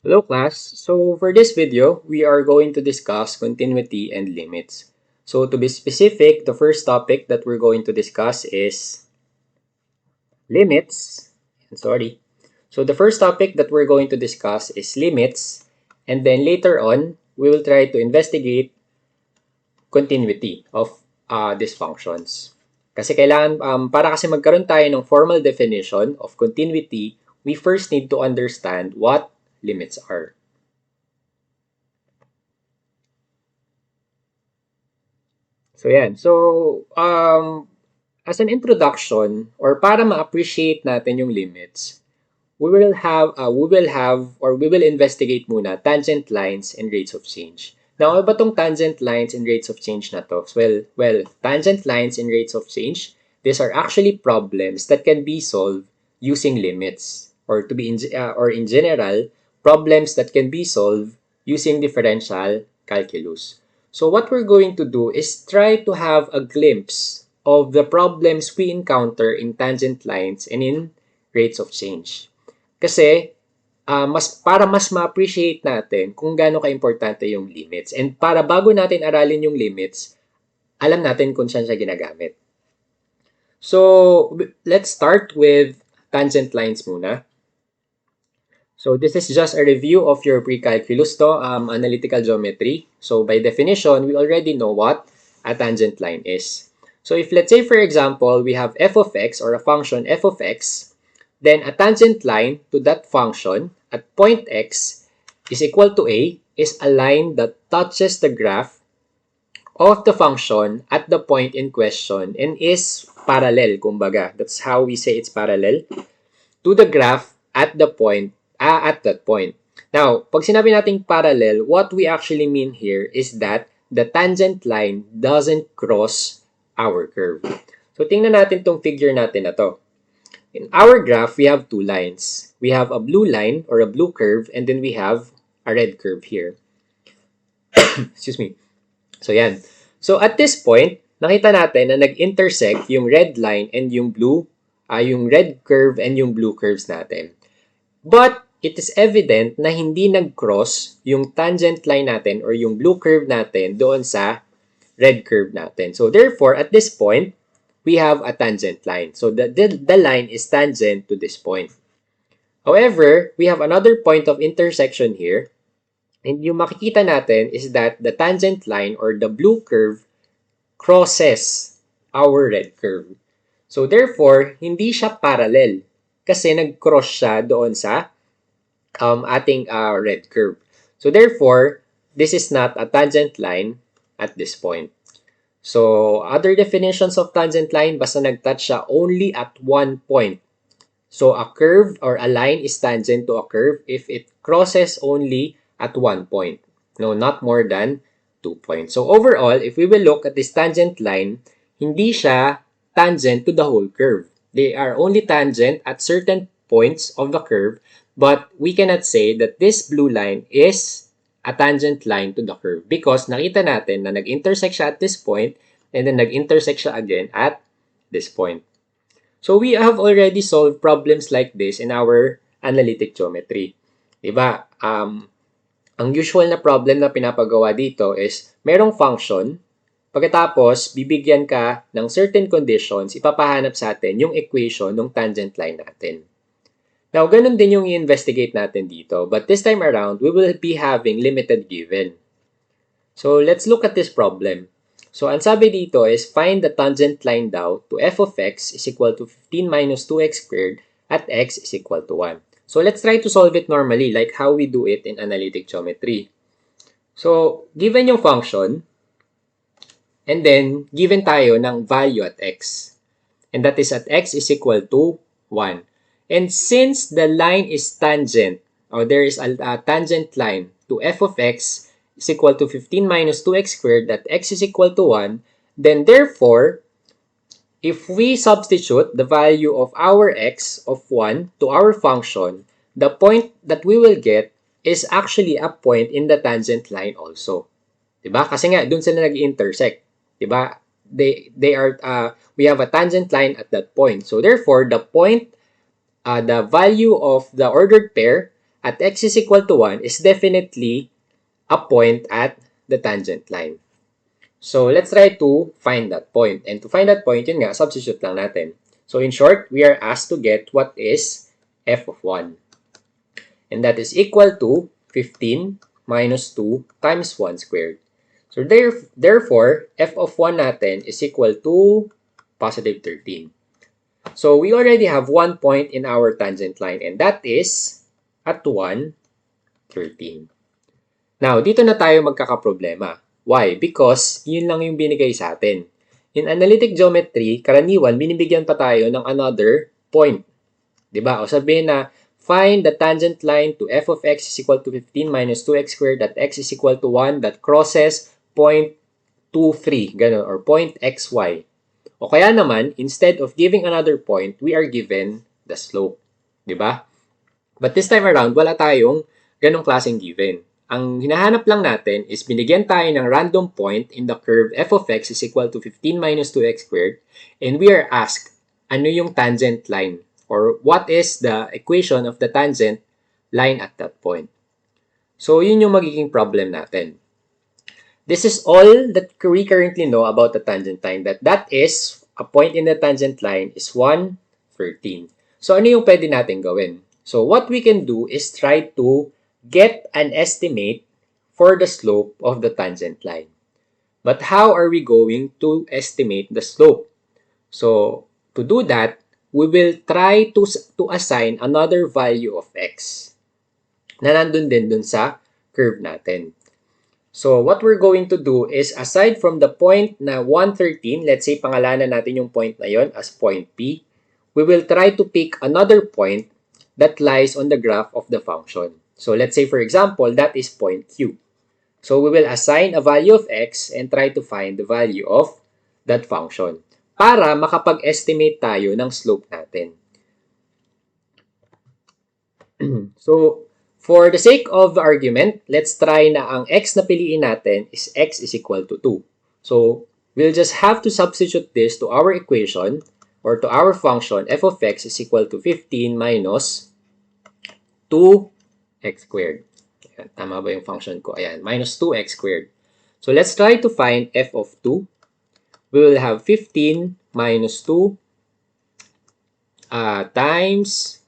Hello class, so for this video, we are going to discuss continuity and limits. So to be specific, the first topic that we're going to discuss is limits. Sorry. So the first topic that we're going to discuss is limits, and then later on, we will try to investigate continuity of these functions. Kasi kailangan, para kasi magkaroon tayo ng formal definition of continuity, we first need to understand what limits are. So, yan. So, as an introduction, or para ma-appreciate natin yung limits, we will investigate muna tangent lines and rates of change. Now, ano ba tong tangent lines and rates of change na to? Tangent lines and rates of change, these are actually problems that can be solved using limits, or in general, problems that can be solved using differential calculus. So what we're going to do is try to have a glimpse of the problems we encounter in tangent lines and in rates of change. Kasi para mas ma-appreciate natin kung gaano ka-importante yung limits. And para bago natin aralin yung limits, alam natin kung saan siya ginagamit. So, let's start with tangent lines muna. So this is just a review of your pre-calculus to, analytical geometry. So by definition, we already know what a tangent line is. So if let's say for example, we have f of x or a function f of x, then a tangent line to that function at point x is equal to a is a line that touches the graph of the function at the point in question and is parallel, kumbaga. That's how we say it's parallel to the graph at the point at that point. Now, pag sinabi nating parallel, what we actually mean here is that the tangent line doesn't cross our curve. So, tingnan natin tong figure natin na to. In our graph, we have two lines. We have a blue line or a blue curve, and then we have a red curve here. Excuse me. So, yan. So, at this point, nakita natin na nag-intersect yung red line and yung yung red curve and yung blue curves natin. But, it is evident na hindi nag-cross yung tangent line natin or yung blue curve natin doon sa red curve natin. So, therefore, at this point, we have a tangent line. So, the line is tangent to this point. However, we have another point of intersection here. And yung makikita natin is that the tangent line or the blue curve crosses our red curve. So, therefore, hindi siya parallel kasi nag-cross siya doon sa ating red curve. So, therefore, this is not a tangent line at this point. So, other definitions of tangent line, basta nag-touch siya only at one point. So, a curve or a line is tangent to a curve if it crosses only at one point. No, not more than 2 points. So, overall, if we will look at this tangent line, hindi siya tangent to the whole curve. They are only tangent at certain points of the curve, but we cannot say that this blue line is a tangent line to the curve because nakita natin na nag-intersect siya at this point and then nag-intersect siya again at this point. So we have already solved problems like this in our analytic geometry. Diba? Ang usual na problem na pinapagawa dito is merong function, pagkatapos bibigyan ka ng certain conditions, ipapahanap sa atin yung equation ng tangent line natin. Now, ganun din yung i-investigate natin dito. But this time around, we will be having limited given. So, let's look at this problem. So, ang sabi dito is find the tangent line daw to f of x is equal to 15 minus 2x squared at x is equal to 1. So, let's try to solve it normally like how we do it in analytic geometry. So, given yung function, and then given tayo ng value at x. And that is at x is equal to 1. And since the line is tangent, or there is a tangent line to f of x is equal to 15 minus 2x squared, that x is equal to 1, then therefore, if we substitute the value of our x of 1 to our function, the point that we will get is actually a point in the tangent line also. Diba? Kasi nga, dun sila nag-intersect. Diba? We have a tangent line at that point. So therefore, the value of the ordered pair at x is equal to 1 is definitely a point at the tangent line. So, let's try to find that point. And to find that point, yun nga, substitute lang natin. So, in short, we are asked to get what is f of 1. And that is equal to 15 minus 2 times 1 squared. So, therefore, f of 1 natin is equal to positive 13. So, we already have one point in our tangent line, and that is at 1, 13. Now, dito na tayo magkakaproblema. Why? Because yun lang yung binigay sa atin. In analytic geometry, karaniwan, binibigyan pa tayo ng another point. Diba? O sabihin na, find the tangent line to f of x is equal to 15 minus 2x squared that x is equal to 1 that crosses point 23, ganun, or point xy. O kaya naman, instead of giving another point, we are given the slope. Diba? But this time around, wala tayong ganong klaseng given. Ang hinahanap lang natin is binigyan tayo ng random point in the curve f of x is equal to 15 minus 2x squared, and we are asked, ano yung tangent line? Or what is the equation of the tangent line at that point? So, yun yung magiging problem natin. This is all that we currently know about the tangent line. That is, a point in the tangent line is 1, 13. So, ano yung pwede natin gawin? So, what we can do is try to get an estimate for the slope of the tangent line. But how are we going to estimate the slope? So, to do that, we will try to assign another value of x na nandun din dun sa curve natin. So, what we're going to do is, aside from the point na 113, let's say pangalanan natin yung point na yon as point P, we will try to pick another point that lies on the graph of the function. So, let's say for example, that is point Q. So, we will assign a value of x and try to find the value of that function para makapag-estimate tayo ng slope natin. So, for the sake of the argument, let's try na ang x na piliin natin is x is equal to 2. So, we'll just have to substitute this to our equation or to our function f of x is equal to 15 minus 2x squared. Ayan, tama ba yung function ko? Ayan, minus 2x squared. So, let's try to find f of 2. We will have 15 minus 2 times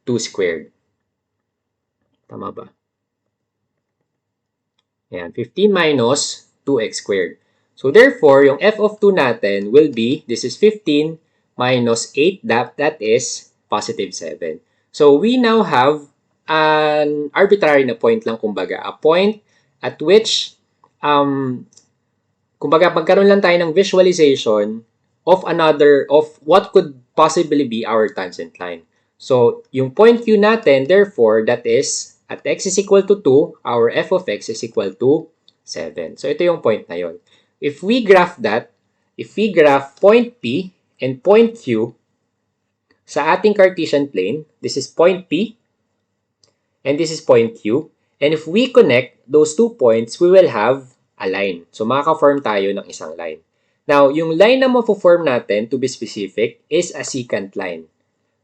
2 squared. Tama ba? Ayan, 15 minus 2x squared. So, therefore, yung f of 2 natin will be, this is 15 minus 8, that is positive 7. So, we now have an arbitrary na point lang, kumbaga. A point at which, kumbaga, magkaroon lang tayo ng visualization of what could possibly be our tangent line. So, yung point Q natin, therefore, that is, at x is equal to 2, our f of x is equal to 7. So, ito yung point na yon. If we graph point P and point Q sa ating Cartesian plane, this is point P, and this is point Q. And if we connect those 2 points, we will have a line. So, makaka-form tayo ng isang line. Now, yung line na mapo-form natin, to be specific, is a secant line.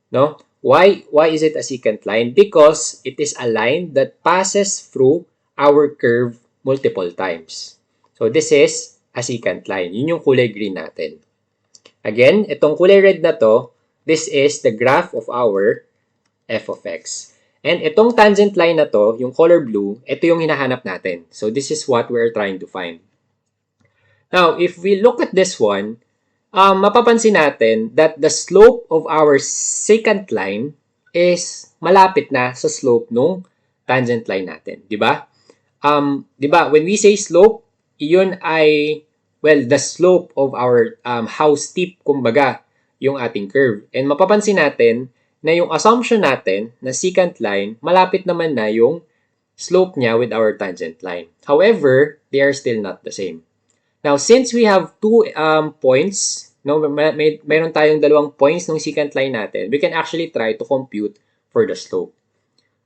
No? Why is it a secant line? Because it is a line that passes through our curve multiple times. So, this is a secant line. Yun yung kulay green natin. Again, itong kulay red na to, this is the graph of our f of x. And itong tangent line na to, yung color blue, ito yung hinahanap natin. So, this is what we're trying to find. Now, if we look at this one, mapapansin natin that the slope of our secant line is malapit na sa slope nung tangent line natin. Diba? Diba, when we say slope, iyon ay, well, the slope of our, how steep, kumbaga, yung ating curve. And mapapansin natin na yung assumption natin na secant line, malapit naman na yung slope niya with our tangent line. However, they are still not the same. Now, since we have two points, no, mayroon tayong dalawang points ng secant line natin, we can actually try to compute for the slope.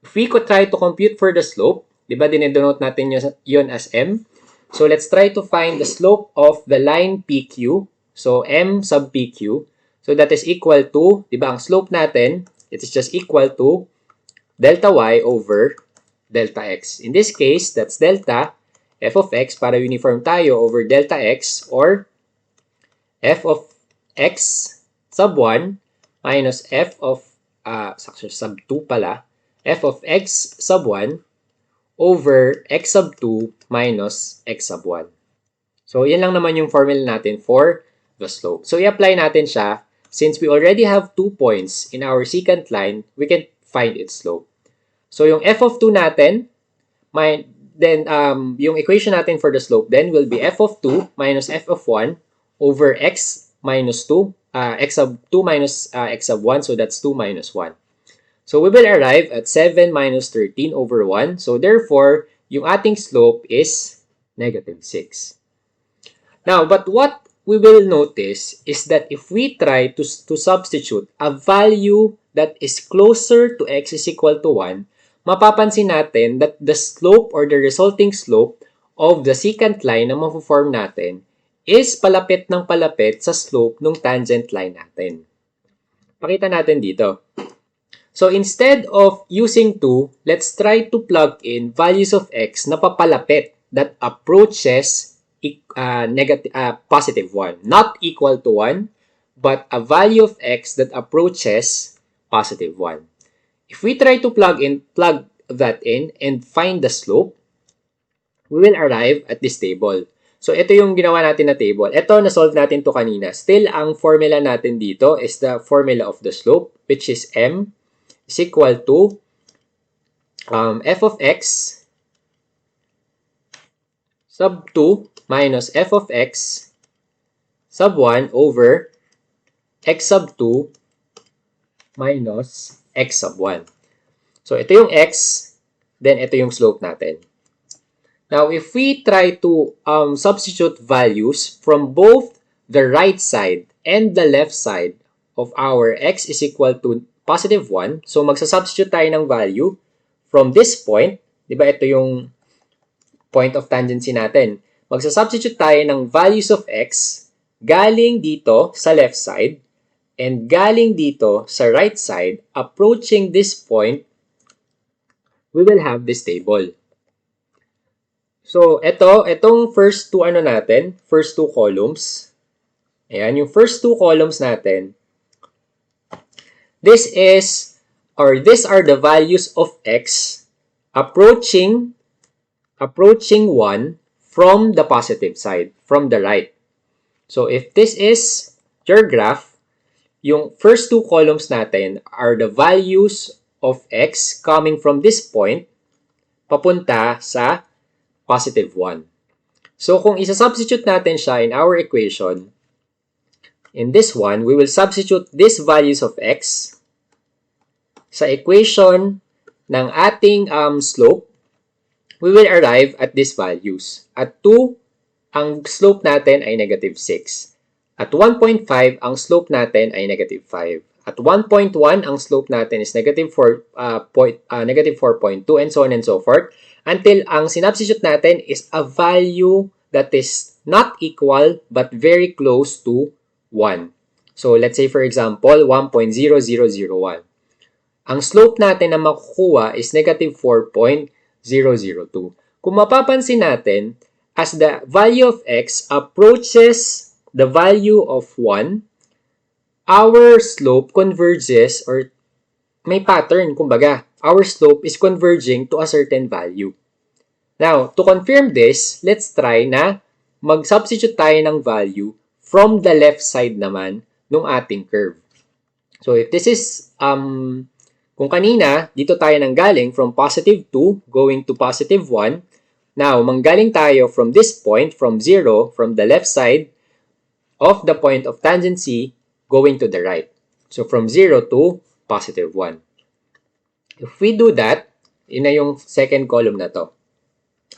If we could try to compute for the slope, di ba dinedenote natin yun as m? So, let's try to find the slope of the line PQ. So, m sub PQ. So, that is equal to, di ba, ang slope natin, it is just equal to delta y over delta x. In this case, that's delta f of x para uniform tayo over delta x or f of x sub 1 minus f of, sub 2 pala, f of x sub 1 over x sub 2 minus x sub 1. So, yan lang naman yung formula natin for the slope. So, i-apply natin siya. Since we already have 2 points in our secant line, we can find its slope. So, yung f of 2 natin, yung equation natin for the slope then will be f of 2 minus f of 1 over x minus 2, x sub 2 minus x sub 1. So, that's 2 minus 1. So, we will arrive at 7 minus 13 over 1. So, therefore, yung ating slope is negative 6. Now, but what we will notice is that if we try to substitute a value that is closer to x is equal to 1, mapapansin natin that the slope or the resulting slope of the secant line na mapo-form natin is palapit ng palapit sa slope ng tangent line natin. Pakita natin dito. So, instead of using 2, let's try to plug in values of x na papalapit that approaches positive 1. Not equal to 1, but a value of x that approaches positive 1. If we try to plug that in and find the slope, we will arrive at this table. So, ito yung ginawa natin na table. Ito, na-solve natin to kanina. Still, ang formula natin dito is the formula of the slope, which is m is equal to f of x sub 2 minus f of x sub 1 over x sub 2 minus x sub 1. So, ito yung x, then ito yung slope natin. Now, if we try to substitute values from both the right side and the left side of our x is equal to positive 1, so magsasubstitute tayo ng value from this point, di ba ito yung point of tangency natin. Magsasubstitute tayo ng values of x galing dito sa left side and galing dito sa right side. Approaching this point, we will have this table. So, itong first two first two columns. Ayan, yung first two columns natin. These are the values of x approaching 1 from the positive side, from the right. So, if this is your graph, yung first two columns natin are the values of x coming from this point papunta sa positive 1. So, kung isa-substitute natin siya in our equation, in this one, we will substitute these values of x sa equation ng ating slope. We will arrive at these values. At 2, ang slope natin ay negative 6. At 1.5, ang slope natin ay negative 5. At 1.1, ang slope natin is negative 4.2 and so on and so forth. Until ang sinubstitute natin is a value that is not equal but very close to 1. So, let's say for example, 1.0001. Ang slope natin na makukuha is negative 4.002. Kung mapapansin natin, as the value of x approaches the value of 1, our slope converges or may pattern, kumbaga. Our slope is converging to a certain value. Now, to confirm this, let's try na mag-substitute tayo ng value from the left side naman ng ating curve. So, if this is, kung kanina, dito tayo nanggaling from positive 2 going to positive 1. Now, manggaling tayo from this point, from 0, from the left side of the point of tangency going to the right. So, from 0 to positive 1. If we do that, yun na yung second column na to.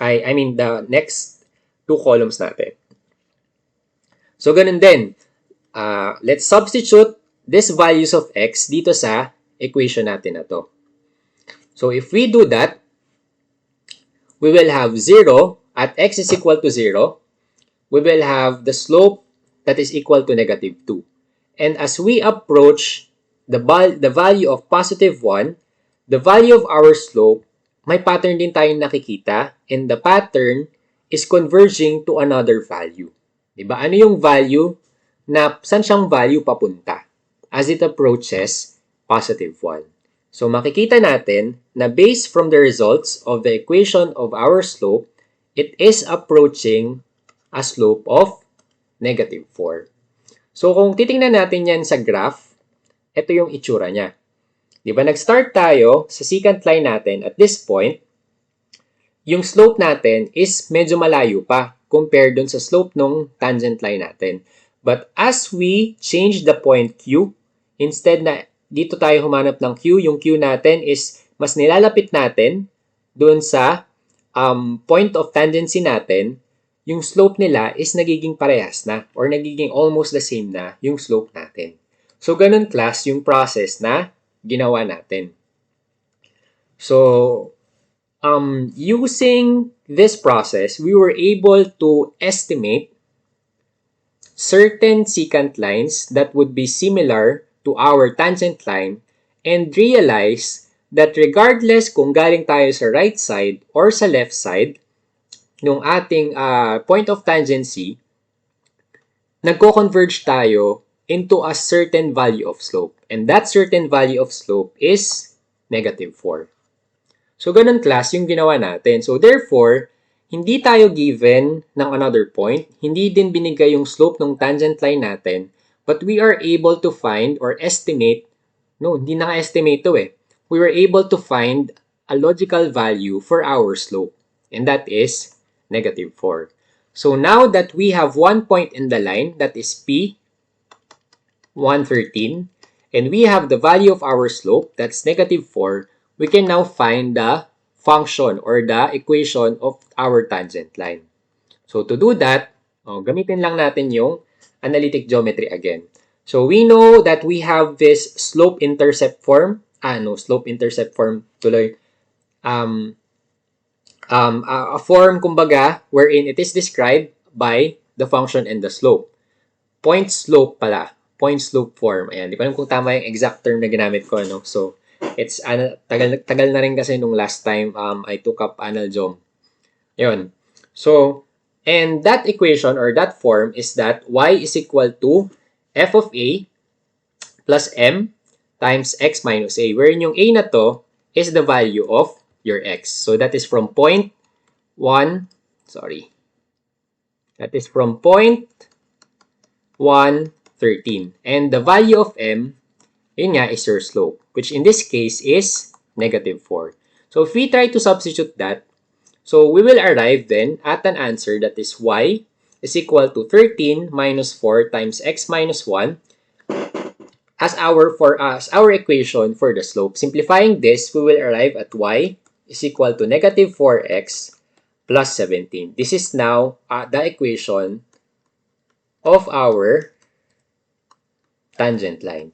I mean, the next two columns natin. So, ganun din. Let's substitute these values of x dito sa equation natin na to. So, if we do that, we will have 0 at x is equal to 0. We will have the slope that is equal to negative 2. And as we approach the value of positive 1, the value of our slope, may pattern din tayong nakikita, and the pattern is converging to another value. Diba? Ano yung value na saan siyang value papunta as it approaches positive 1? So makikita natin na based from the results of the equation of our slope, it is approaching a slope of negative 4. So kung titingnan natin yan sa graph, ito yung itsura niya. Di ba? Nag-start tayo sa secant line natin at this point, yung slope natin is medyo malayo pa compared dun sa slope ng tangent line natin. But as we change the point Q, instead na dito tayo humanap ng Q, yung Q natin is mas nilalapit natin dun sa point of tangency natin, yung slope nila is nagiging parehas na or nagiging almost the same na yung slope natin. So, ganun class yung process na ginawa natin. So, using this process, we were able to estimate certain secant lines that would be similar to our tangent line and realize that regardless kung galing tayo sa right side or sa left side nung ating point of tangency, nagko-converge tayo into a certain value of slope. And that certain value of slope is negative 4. So, ganun class yung ginawa natin. So, therefore, hindi tayo given ng another point. Hindi din binigay yung slope ng tangent line natin. But we are able to find or estimate, no, hindi naka-estimate to eh. We were able to find a logical value for our slope. And that is negative 4. So, now that we have one point in the line, that is P, 113, and we have the value of our slope, that's negative 4, we can now find the function or the equation of our tangent line. So to do that, gamitin lang natin yung analytic geometry again. So we know that we have this slope-intercept form. Slope-intercept form tuloy. A form, kumbaga, wherein it is described by the function and the slope. Point slope pala. Point slope form. Ayan, di ko alam kung tama yung exact term na ginamit ko, no? So, it's, tagal na rin kasi nung last time I took up analgeom. Yun. So, and that equation or that form is that y is equal to f of a plus m times x minus a. Wherein yung a na to is the value of your x. So, that is from point 1, that is from point 1, 13. And the value of m, yun nga, is your slope, which in this case is negative 4. So if we try to substitute that, so we will arrive then at an answer that is y is equal to 13 minus 4 times x minus 1 as our equation for the slope. Simplifying this, we will arrive at y is equal to negative 4x plus 17. This is now the equation of our tangent line.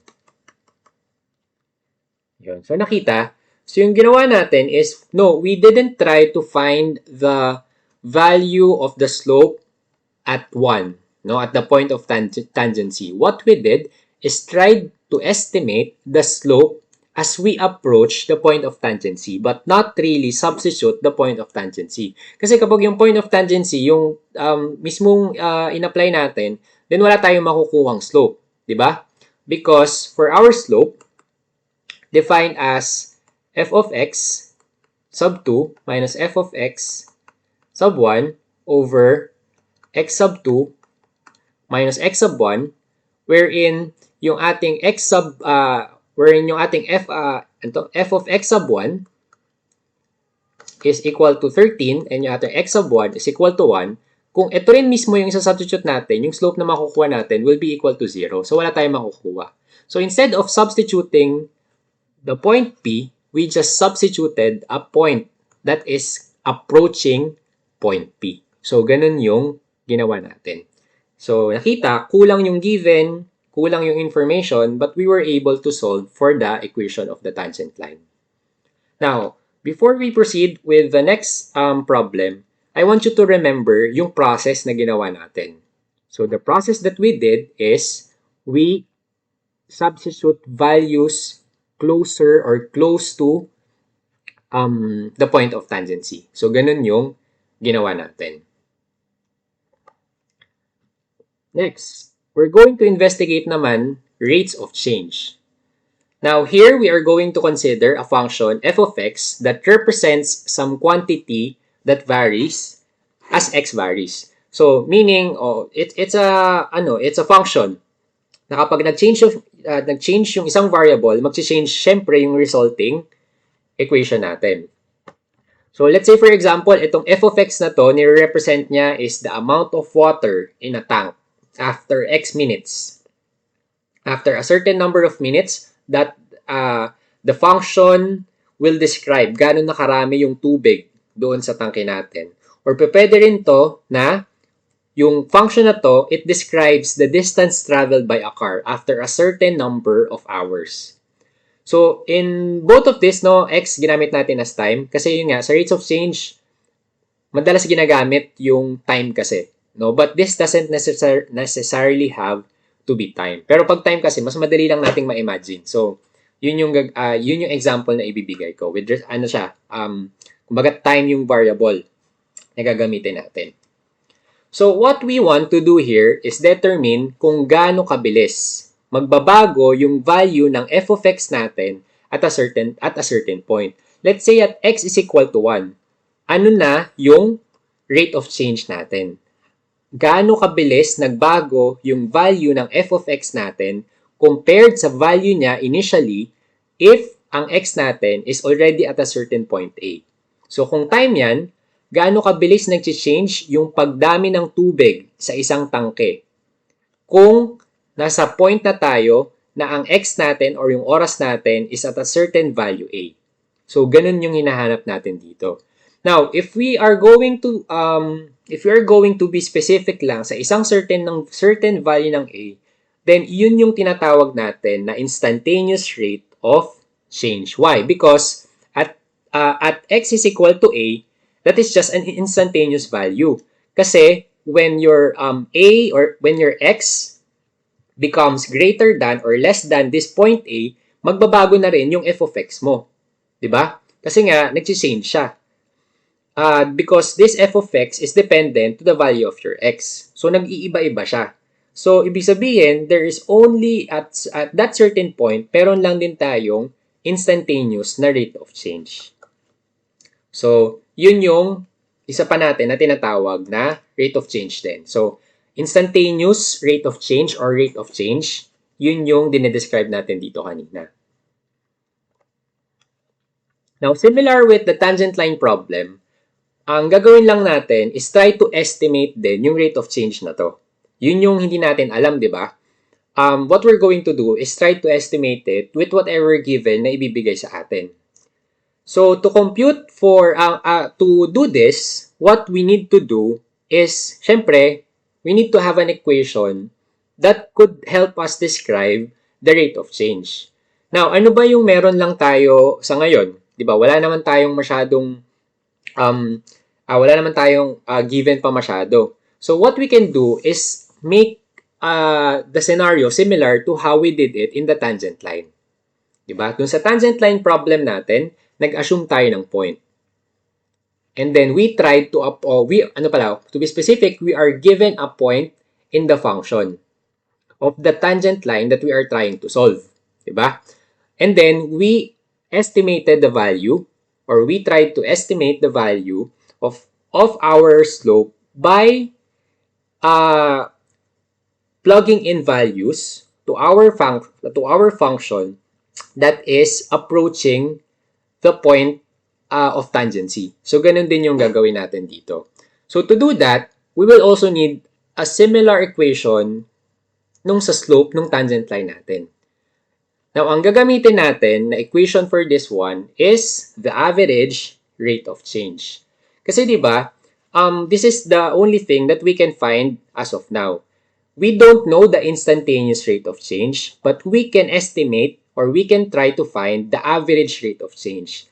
Yun. So, nakita. So, yung ginawa natin is, no, we didn't try to find the value of the slope at 1, no, at the point of tangency. What we did is tried to estimate the slope as we approach the point of tangency, but not really substitute the point of tangency. Kasi kapag yung point of tangency, yung mismong in-apply natin, then wala tayong makukuhang slope. Diba? Because for our slope, defined as f of x sub 2 minus f of x sub 1 over x sub 2 minus x sub 1, wherein yung ating x sub, wherein yung ating f of x sub 1 is equal to 13 and yung ating x sub 1 is equal to 1, kung ito rin mismo yung isa-substitute natin, yung slope na makukuha natin will be equal to 0. So, wala tayong makukuha. So, instead of substituting the point P, we just substituted a point that is approaching point P. So, ganun yung ginawa natin. So, nakita, kulang yung given, kulang yung information, but we were able to solve for the equation of the tangent line. Now, before we proceed with the next problem, I want you to remember yung process na ginawa natin. So, the process that we did is we substitute values closer or close to the point of tangency. So, ganun yung ginawa natin. Next, we're going to investigate naman rates of change. Now, here we are going to consider a function f of x that represents some quantity that varies as x varies. So, meaning, it's a function na kapag nag-change yung isang variable, mag-change syempre yung resulting equation natin. So, let's say for example, itong f of x na to, nire-represent niya is the amount of water in a tank after x minutes. After a certain number of minutes, that the function will describe gano'n na karami yung tubig doon sa tangke natin. Or pwede rin to na yung function na to, it describes the distance traveled by a car after a certain number of hours. So, in both of this, no, x ginamit natin as time. Kasi yun nga, sa rates of change, madalas ginagamit yung time kasi. No? But this doesn't necessarily have to be time. Pero pag time kasi, mas madali lang nating ma-imagine. So, yun yung example na ibibigay ko. With, kumbaga time yung variable na gagamitin natin. So, what we want to do here is determine kung gaano kabilis magbabago yung value ng f of x natin at a certain point. Let's say at x is equal to 1. Ano na yung rate of change natin? Gaano kabilis nagbago yung value ng f of x natin compared sa value niya initially if ang x natin is already at a certain point A. So, kung time yan, gaano kabilis nag-change yung pagdami ng tubig sa isang tangke. Kung nasa point na tayo na ang x natin or yung oras natin is at a certain value A. So, ganun yung hinahanap natin dito. Now, if we are going to be specific lang sa isang certain value ng A, then yun yung tinatawag natin na instantaneous rate of change. Why? Because at x is equal to A, that is just an instantaneous value. Kasi when your A or when your x becomes greater than or less than this point A, magbabago na rin yung f of x mo. 'Di ba? Kasi nga, nag-change siya. Because this f of x is dependent to the value of your x. So, nag-iiba-iba siya. So, ibig sabihin, there is only at that certain point, meron lang din tayong instantaneous na rate of change. So, yun yung isa pa natin na tinatawag na rate of change din. So, instantaneous rate of change or rate of change, yun yung dinedescribe natin dito kanina. Now, similar with the tangent line problem, ang gagawin lang natin is try to estimate din yung rate of change na to. Yun yung hindi natin alam, di ba? What we're going to do is try to estimate it with whatever given na ibibigay sa atin. So, to do this, what we need to do is, syempre, we need to have an equation that could help us describe the rate of change. Now, ano ba yung meron lang tayo sa ngayon? Diba? Wala naman tayong given pa masyado. So, what we can do is make the scenario similar to how we did it in the tangent line. Diba? Dun sa tangent line problem natin, nag-assume tayo ng point. And then we tried to to be specific, we are given a point in the function of the tangent line that we are trying to solve, diba? And then we estimated the value, or we tried to estimate the value of our slope by plugging in values to our function that is approaching the point of tangency. So, ganun din yung gagawin natin dito. So, to do that, we will also need a similar equation nung sa slope nung tangent line natin. Now, ang gagamitin natin na equation for this one is the average rate of change. Kasi di ba, this is the only thing that we can find as of now. We don't know the instantaneous rate of change, but we can estimate or we can try to find the average rate of change.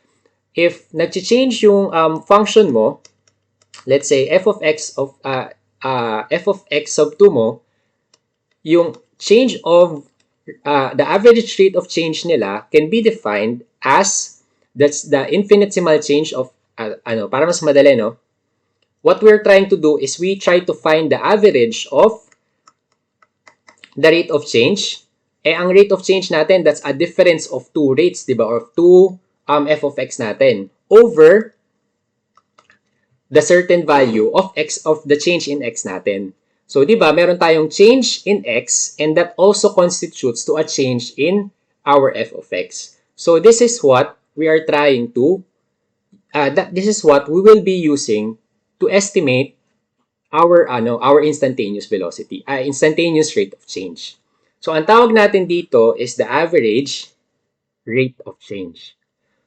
If nag-change yung function mo, let's say f of x sub 2 mo, yung change of the average rate of change nila can be defined as That's the infinitesimal change of, para mas madali, no? What we're trying to do is we try to find the average of the rate of change. Ang rate of change natin, that's a difference of two rates, di ba? Or two f of x natin over the certain value of x of the change in x natin. So, di ba, meron tayong change in x and that also constitutes to a change in our f of x. So, this is what we are trying to, this is what we will be using to estimate our instantaneous velocity, instantaneous rate of change. So, ang tawag natin dito is the average rate of change.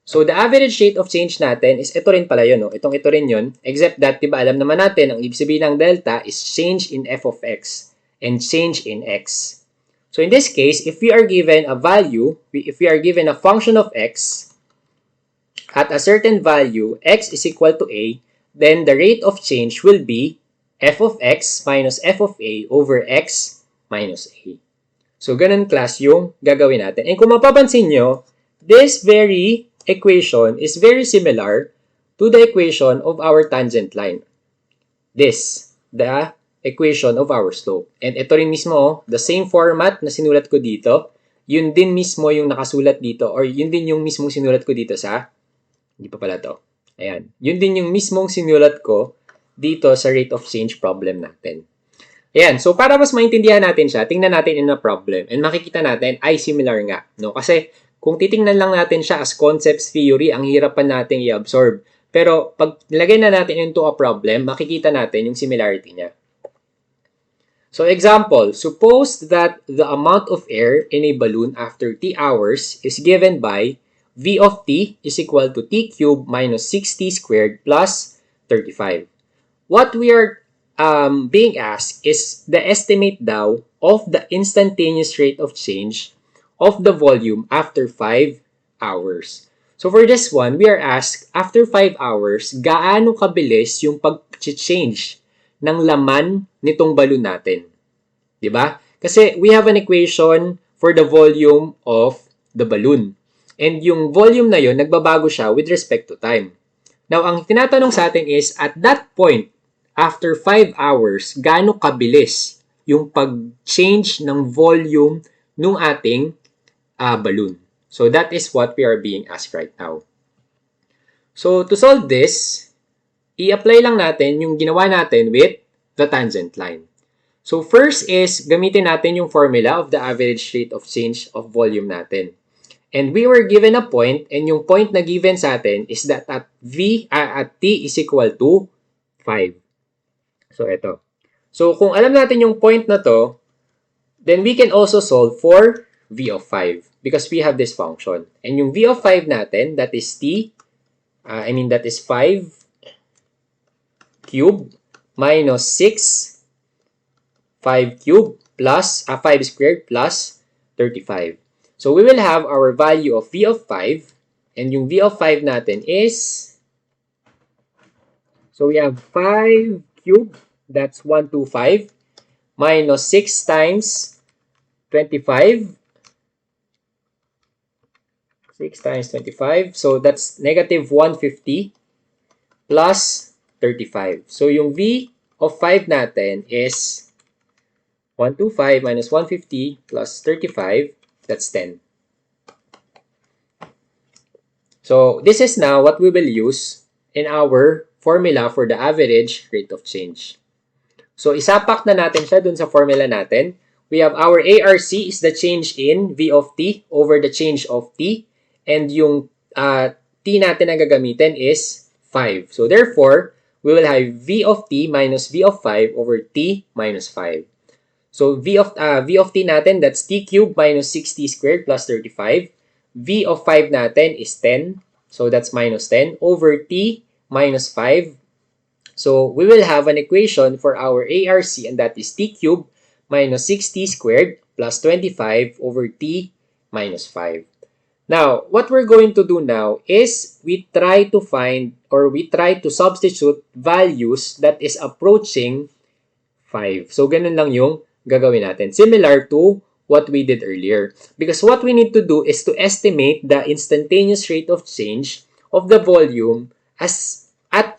So, the average rate of change natin is ito rin pala yun, no? Ito rin yun, except that, diba, alam naman natin, ang ibig sabihin ng delta is change in f of x and change in x. So, in this case, if we are given a value, if we are given a function of x at a certain value, x is equal to a, then the rate of change will be f of x minus f of a over x minus a. So, ganun class yung gagawin natin. And kung mapapansin nyo, this very equation is very similar to the equation of our tangent line. This, the equation of our slope. And ito rin mismo, the same format na sinulat ko dito, yun din mismo yung nakasulat dito or yun din yung mismong sinulat ko dito sa, hindi pa pala to. Ayan. Yun din yung mismong sinulat ko dito sa rate of change problem natin. Ayan. So, para mas maintindihan natin siya, tingnan natin in a problem. And makikita natin ay similar nga. No? Kasi, kung titingnan lang natin siya as concepts theory, ang hirap pa natin i-absorb. Pero pag nilagay na natin into a problem, makikita natin yung similarity niya. So example, suppose that the amount of air in a balloon after t hours is given by V of t is equal to t cubed minus 6t squared plus 35. What we are being asked is the estimate daw of the instantaneous rate of change of the volume after 5 hours. So for this one, we are asked, after 5 hours, gaano kabilis yung pag-change ng laman nitong balloon natin? Diba? Kasi we have an equation for the volume of the balloon. And yung volume na yun, nagbabago siya with respect to time. Now, ang tinatanong sa atin is, at that point, after 5 hours, gaano kabilis yung pag-change ng volume nung ating balloon. So that is what we are being asked right now. So to solve this, i-apply lang natin yung ginawa natin with the tangent line. So first is gamitin natin yung formula of the average rate of change of volume natin. And we were given a point and yung point na given sa atin is that at t is equal to 5. So ito. So kung alam natin yung point na to, then we can also solve for v of 5 because we have this function. And yung v of 5 natin, that is that is 5 cubed minus 6, 5 cubed plus, 5 squared plus 35. So we will have our value of v of 5 and yung v of 5 natin is, so we have 5 cubed, that's 125, minus 6 times 25, 6 times 25. So, that's negative 150 plus 35. So, yung V of 5 natin is 125 minus 150 plus 35. That's 10. So, this is now what we will use in our formula for the average rate of change. So, isapak na natin siya dun sa formula natin. We have our ARC is the change in V of t over the change of t. And yung t natin na gagamitin is 5. So therefore, we will have v of t minus v of 5 over t minus 5. So v of t natin, that's t cubed minus 6t squared plus 35. V of 5 natin is 10. So that's minus 10 over t minus 5. So we will have an equation for our ARC and that is t cubed minus 6t squared plus 25 over t minus 5. Now, what we're going to do now is we try to find or we try to substitute values that is approaching 5. So, ganun lang yung gagawin natin. Similar to what we did earlier. Because what we need to do is to estimate the instantaneous rate of change of the volume as at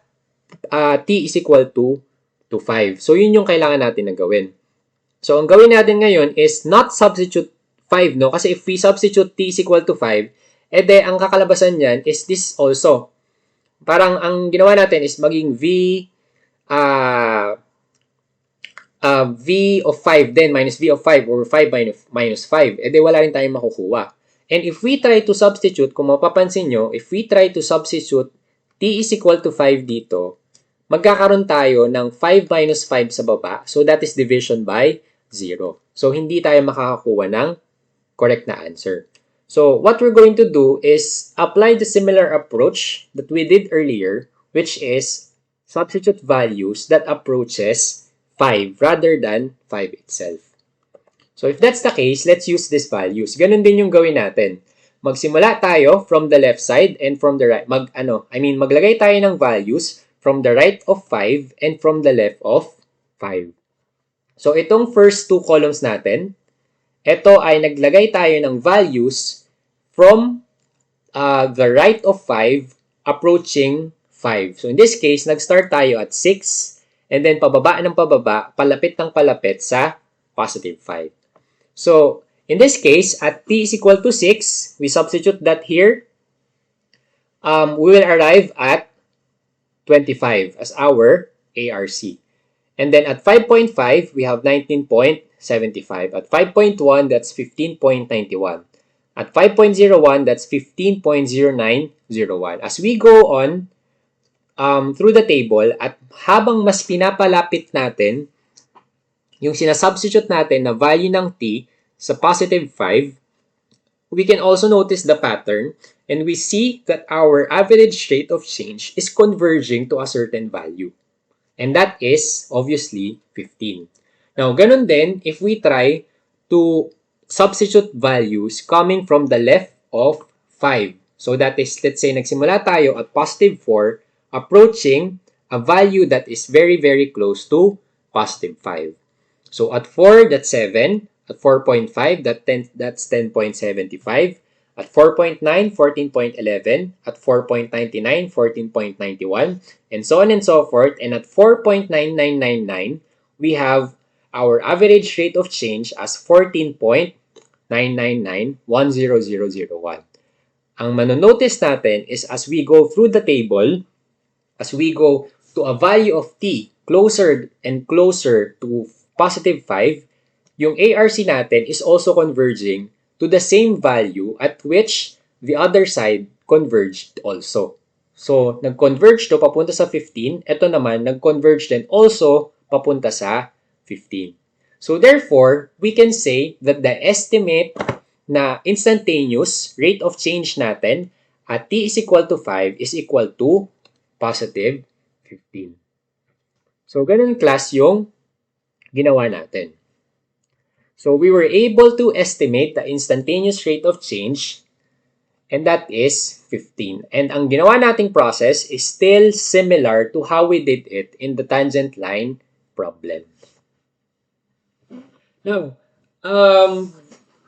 t is equal to 5. So, yun yung kailangan natin na gawin. So, ang gawin natin ngayon is not substitute 5, no? Kasi if we substitute t is equal to 5, ede, ang kakalabasan niyan is this also. Parang ang ginawa natin is maging v of 5 then minus v of 5 or 5 minus 5. Ede, wala rin tayong makukuha. And if we try to substitute, kung mapapansin nyo, if we try to substitute t is equal to 5 dito, magkakaroon tayo ng 5 minus 5 sa baba. So, that is division by 0. So, hindi tayo makakakuha ng correct na answer. So, what we're going to do is apply the similar approach that we did earlier, which is substitute values that approaches 5 rather than 5 itself. So, if that's the case, let's use these values. Ganun din yung gawin natin. Magsimula tayo from the left side and from the right. Maglagay tayo ng values from the right of 5 and from the left of 5. So, itong first two columns natin, ito ay naglagay tayo ng values from the right of 5 approaching 5. So, in this case, nag-start tayo at 6 and then pababa ng pababa, palapit ng palapit sa positive 5. So, in this case, at t is equal to 6, we substitute that here. We will arrive at 25 as our ARC. And then at 5.5, we have 19.75. At 5.1, that's 15.91. At 5.01, that's 15.0901. As we go on through the table, at habang mas pinapalapit natin yung sinasubstitute natin na value ng t sa positive 5, we can also notice the pattern and we see that our average rate of change is converging to a certain value. And that is, obviously, 15. Now, ganun din, if we try to substitute values coming from the left of 5. So, that is, let's say, nagsimula tayo at positive 4, approaching a value that is very, very close to positive 5. So, at 4, that's 7. At 4.5, that's 10.75. At 4.9, 14.11. At 4.99, 14.91. And so on and so forth. And at 4.9999, we have our average rate of change as 14.999.10001. Ang manonotice natin is as we go through the table, as we go to a value of t closer and closer to positive 5, yung ARC natin is also converging to the same value at which the other side converged also. So, nag-converge to papunta sa 15. Ito naman, nag-converge din also papunta sa 15. So, therefore, we can say that the estimate na instantaneous rate of change natin at t is equal to 5 is equal to positive 15. So, ganun class yung ginawa natin. So, we were able to estimate the instantaneous rate of change, and that is 15. And ang ginawa nating process is still similar to how we did it in the tangent line problem. Now,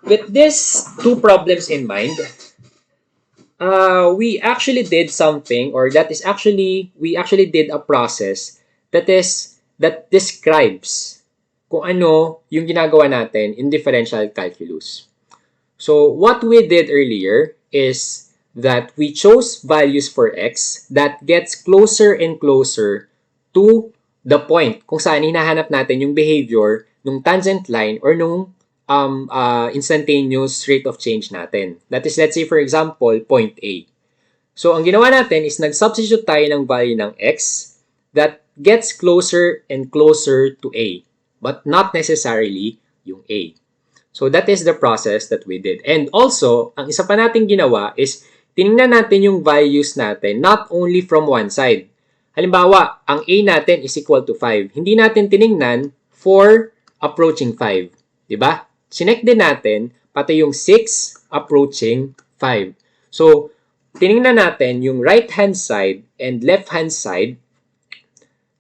with these two problems in mind, we actually did something, or we actually did a process that describes kung ano yung ginagawa natin in differential calculus. So, what we did earlier is that we chose values for x that gets closer and closer to the point kung saan hinahanap natin yung behavior ng tangent line or nung instantaneous rate of change natin. That is, let's say for example, point A. So, ang ginawa natin is nag-substitute tayo ng value ng x that gets closer and closer to A, but not necessarily yung A. So, that is the process that we did. And also, ang isa pa nating ginawa is tinignan natin yung values natin not only from one side. Halimbawa, ang A natin is equal to 5. Hindi natin tinignan for approaching 5. Diba? Sinek din natin pati yung 6 approaching 5. So, tinignan natin yung right-hand side and left-hand side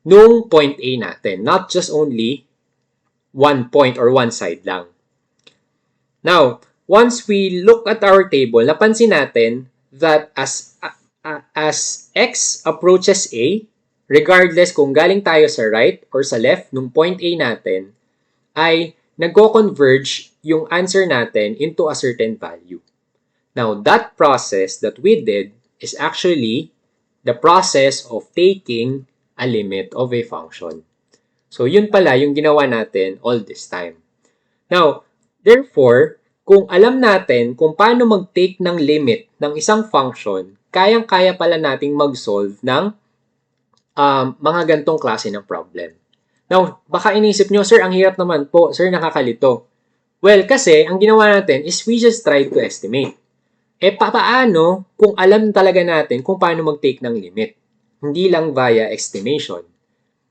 nung point A natin. Not just only one point or one side lang. Now, once we look at our table, napansin natin that as x approaches A, regardless kung galing tayo sa right or sa left nung point A natin, ay nagko-converge yung answer natin into a certain value. Now, that process that we did is actually the process of taking a limit of a function. So, yun pala yung ginawa natin all this time. Now, therefore, kung alam natin kung paano mag-take ng limit ng isang function, kayang-kaya pala nating mag-solve ng mga gantong klase ng problem. Now, baka inisip nyo, sir, ang hirap naman po. Sir, nakakalito. Well, kasi, ang ginawa natin is we just try to estimate. Paano kung alam talaga natin kung paano mag-take ng limit? Hindi lang via estimation.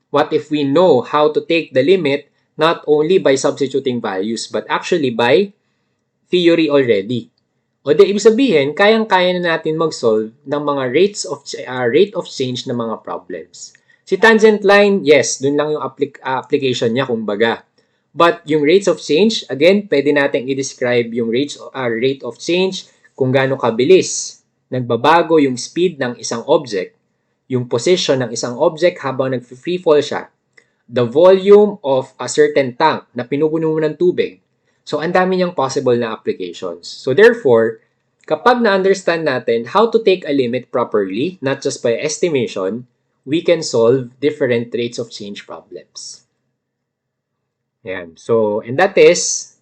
What if we know how to take the limit not only by substituting values but actually by theory already? O di, ibig sabihin, kayang-kaya na natin mag-solve ng mga rate of change ng mga problems. Si tangent line, yes, dun lang yung application niya, kumbaga. But yung rates of change, again, pwede natin i-describe yung rate of change kung gaano kabilis nagbabago yung speed ng isang object, yung position ng isang object habang nag-freefall siya, the volume of a certain tank na pinupuno mo ng tubig. So, ang dami niyang possible na applications. So, therefore, kapag na-understand natin how to take a limit properly, not just by estimation, we can solve different rates of change problems. Yan. So, and that is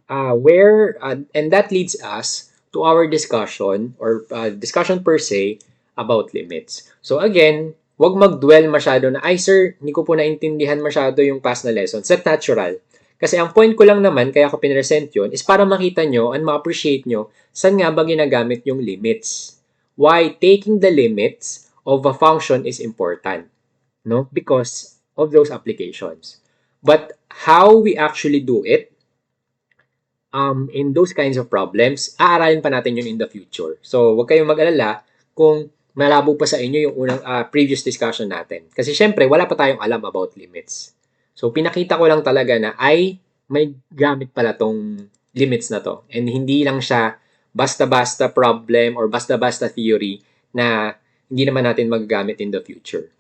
and that leads us to our discussion or discussion per se about limits. So again, wag mag-dwell masyado na, ay sir, hindi ko po naintindihan masyado yung past na lessons. That's natural. Kasi ang point ko lang naman, kaya ko pinresent yun, is para makita nyo and ma-appreciate nyo saan nga ba ginagamit yung limits. Why taking the limits of a function is important. No? Because of those applications. But how we actually do it, in those kinds of problems, aaralin pa natin yun in the future. So, huwag kayong mag-alala kung malabo pa sa inyo yung unang previous discussion natin. Kasi syempre, wala pa tayong alam about limits. So, pinakita ko lang talaga na may gamit pala tong limits na to. And hindi lang siya basta-basta problem or basta-basta theory na hindi naman natin magagamit in the future.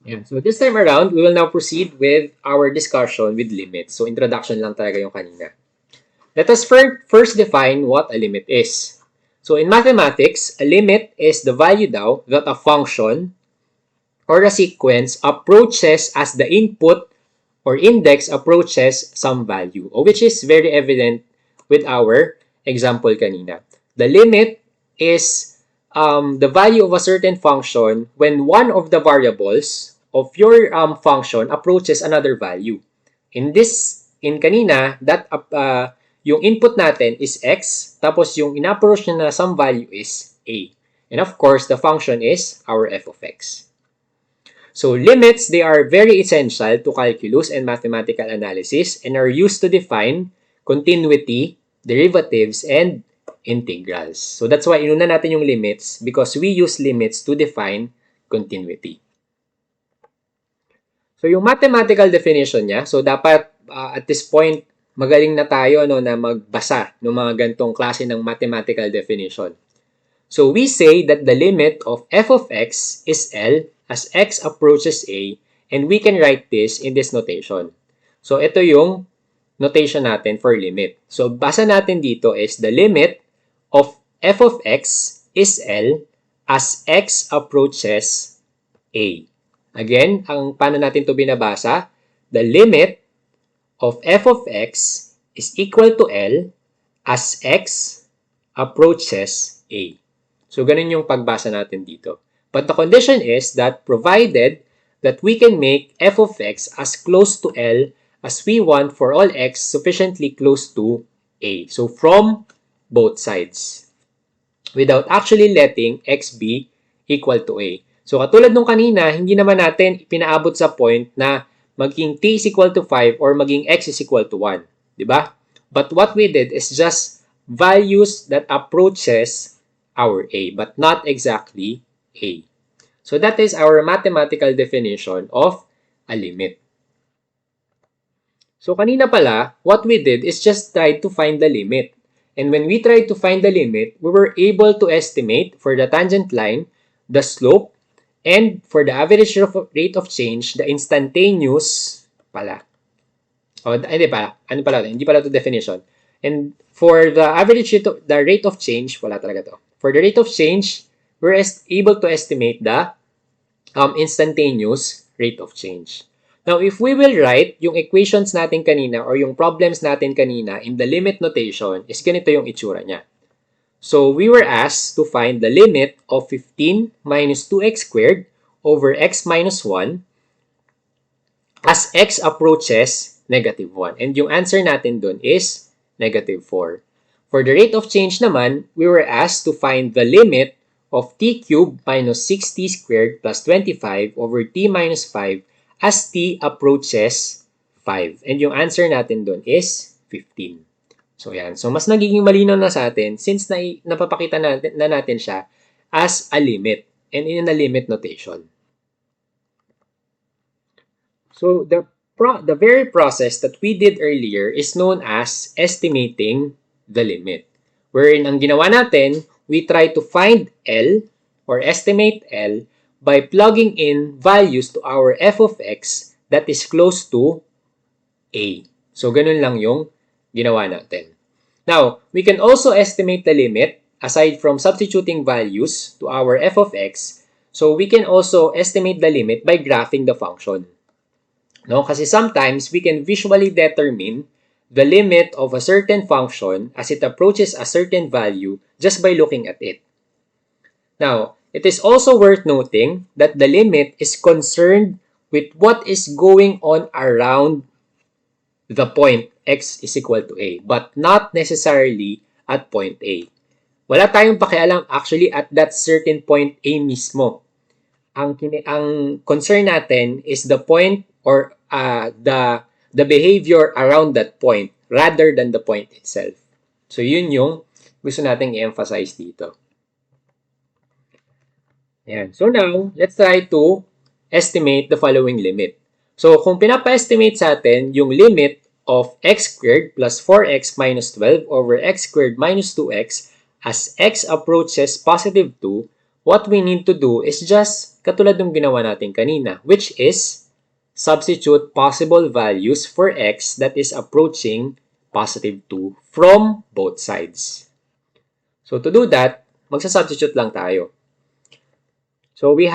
Yeah. So this time around, we will now proceed with our discussion with limits. So introduction lang talaga yung kanina. Let us first define what a limit is. So in mathematics, a limit is the value daw that a function or a sequence approaches as the input or index approaches some value, which is very evident with our example kanina. The limit is the value of a certain function when one of the variables of your function approaches another value. In kanina, that yung input natin is x, tapos yung in-approach na some value is a. And of course, the function is our f of x. So limits, they are very essential to calculus and mathematical analysis and are used to define continuity, derivatives, and integrals. So that's why inuna natin yung limits because we use limits to define continuity. So yung mathematical definition niya, so dapat at this point, magaling na tayo no, na magbasa ng mga gantong klase ng mathematical definition. So we say that the limit of f of x is L as x approaches a, and we can write this in this notation. So ito yung notation natin for limit. So basa natin dito is the limit of f of x is L as x approaches a. Again, ang paano natin to binabasa? The limit of f of x is equal to L as x approaches a. So, ganun yung pagbasa natin dito. But the condition is that provided that we can make f of x as close to L as we want for all x sufficiently close to a. So, from both sides. Without actually letting x be equal to a. So, katulad nung kanina, hindi naman natin pinaabot sa point na maging t is equal to 5 or maging x is equal to 1. Diba? But what we did is just values that approaches our a, but not exactly a. So, that is our mathematical definition of a limit. So kanina pala, what we did is just try to find the limit. And when we tried to find the limit, we were able to estimate for the tangent line, the slope, and for the average rate of change, the instantaneous pala. O, hindi pala. Ano pala? Hindi pala to definition. And for the average rate of change, wala talaga to. For the rate of change, we're able to estimate the instantaneous rate of change. Now, if we will write yung equations natin kanina or yung problems natin kanina in the limit notation, is ganito yung itsura niya. So, we were asked to find the limit of 15 minus 2x squared over x minus 1 as x approaches negative 1. And yung answer natin dun is negative 4. For the rate of change naman, we were asked to find the limit of t cubed minus 6t squared plus 25 over t minus 5 as t approaches 5. And yung answer natin dun is 15. So, yan. So, mas nagiging malinaw na sa atin since napapakita na natin siya as a limit and in a limit notation. So, the very process that we did earlier is known as estimating the limit. Wherein ang ginawa natin, we try to find L or estimate L by plugging in values to our f of x that is close to A. So, ganun lang yung ginawa natin. Now, we can also estimate the limit aside from substituting values to our f of x. So, we can also estimate the limit by graphing the function. No? Kasi sometimes, we can visually determine the limit of a certain function as it approaches a certain value just by looking at it. Now, it is also worth noting that the limit is concerned with what is going on around the point x is equal to a, but not necessarily at point A. Wala tayong pakialam actually at that certain point A mismo. Ang concern natin is the point or the behavior around that point rather than the point itself. So, yun yung gusto nating i-emphasize dito. Ayan. So, now, let's try to estimate the following limit. So, kung pinapa-estimate sa atin yung limit of x squared plus 4x minus 12 over x squared minus 2x as x approaches positive 2, what we need to do is just katulad ng ginawa natin kanina, which is substitute possible values for x that is approaching positive 2 from both sides. So, to do that, magsa-substitute lang tayo. So, we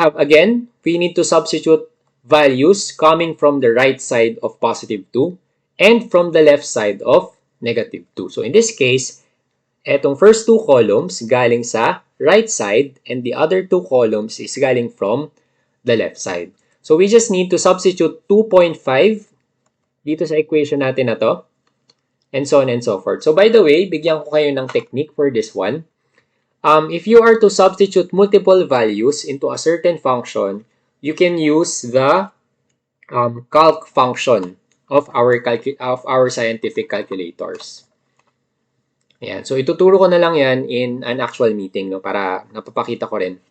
need to substitute values coming from the right side of positive 2 and from the left side of negative 2. So, in this case, etong first two columns galing sa right side and the other two columns is galing from the left side. So, we just need to substitute 2.5 dito sa equation natin na to and so on and so forth. So, by the way, bigyan ko kayo ng technique for this one. If you are to substitute multiple values into a certain function, you can use the calc function of our scientific calculators. Ayan. So, ituturo ko na lang yan in an actual meeting, no, para napapakita ko rin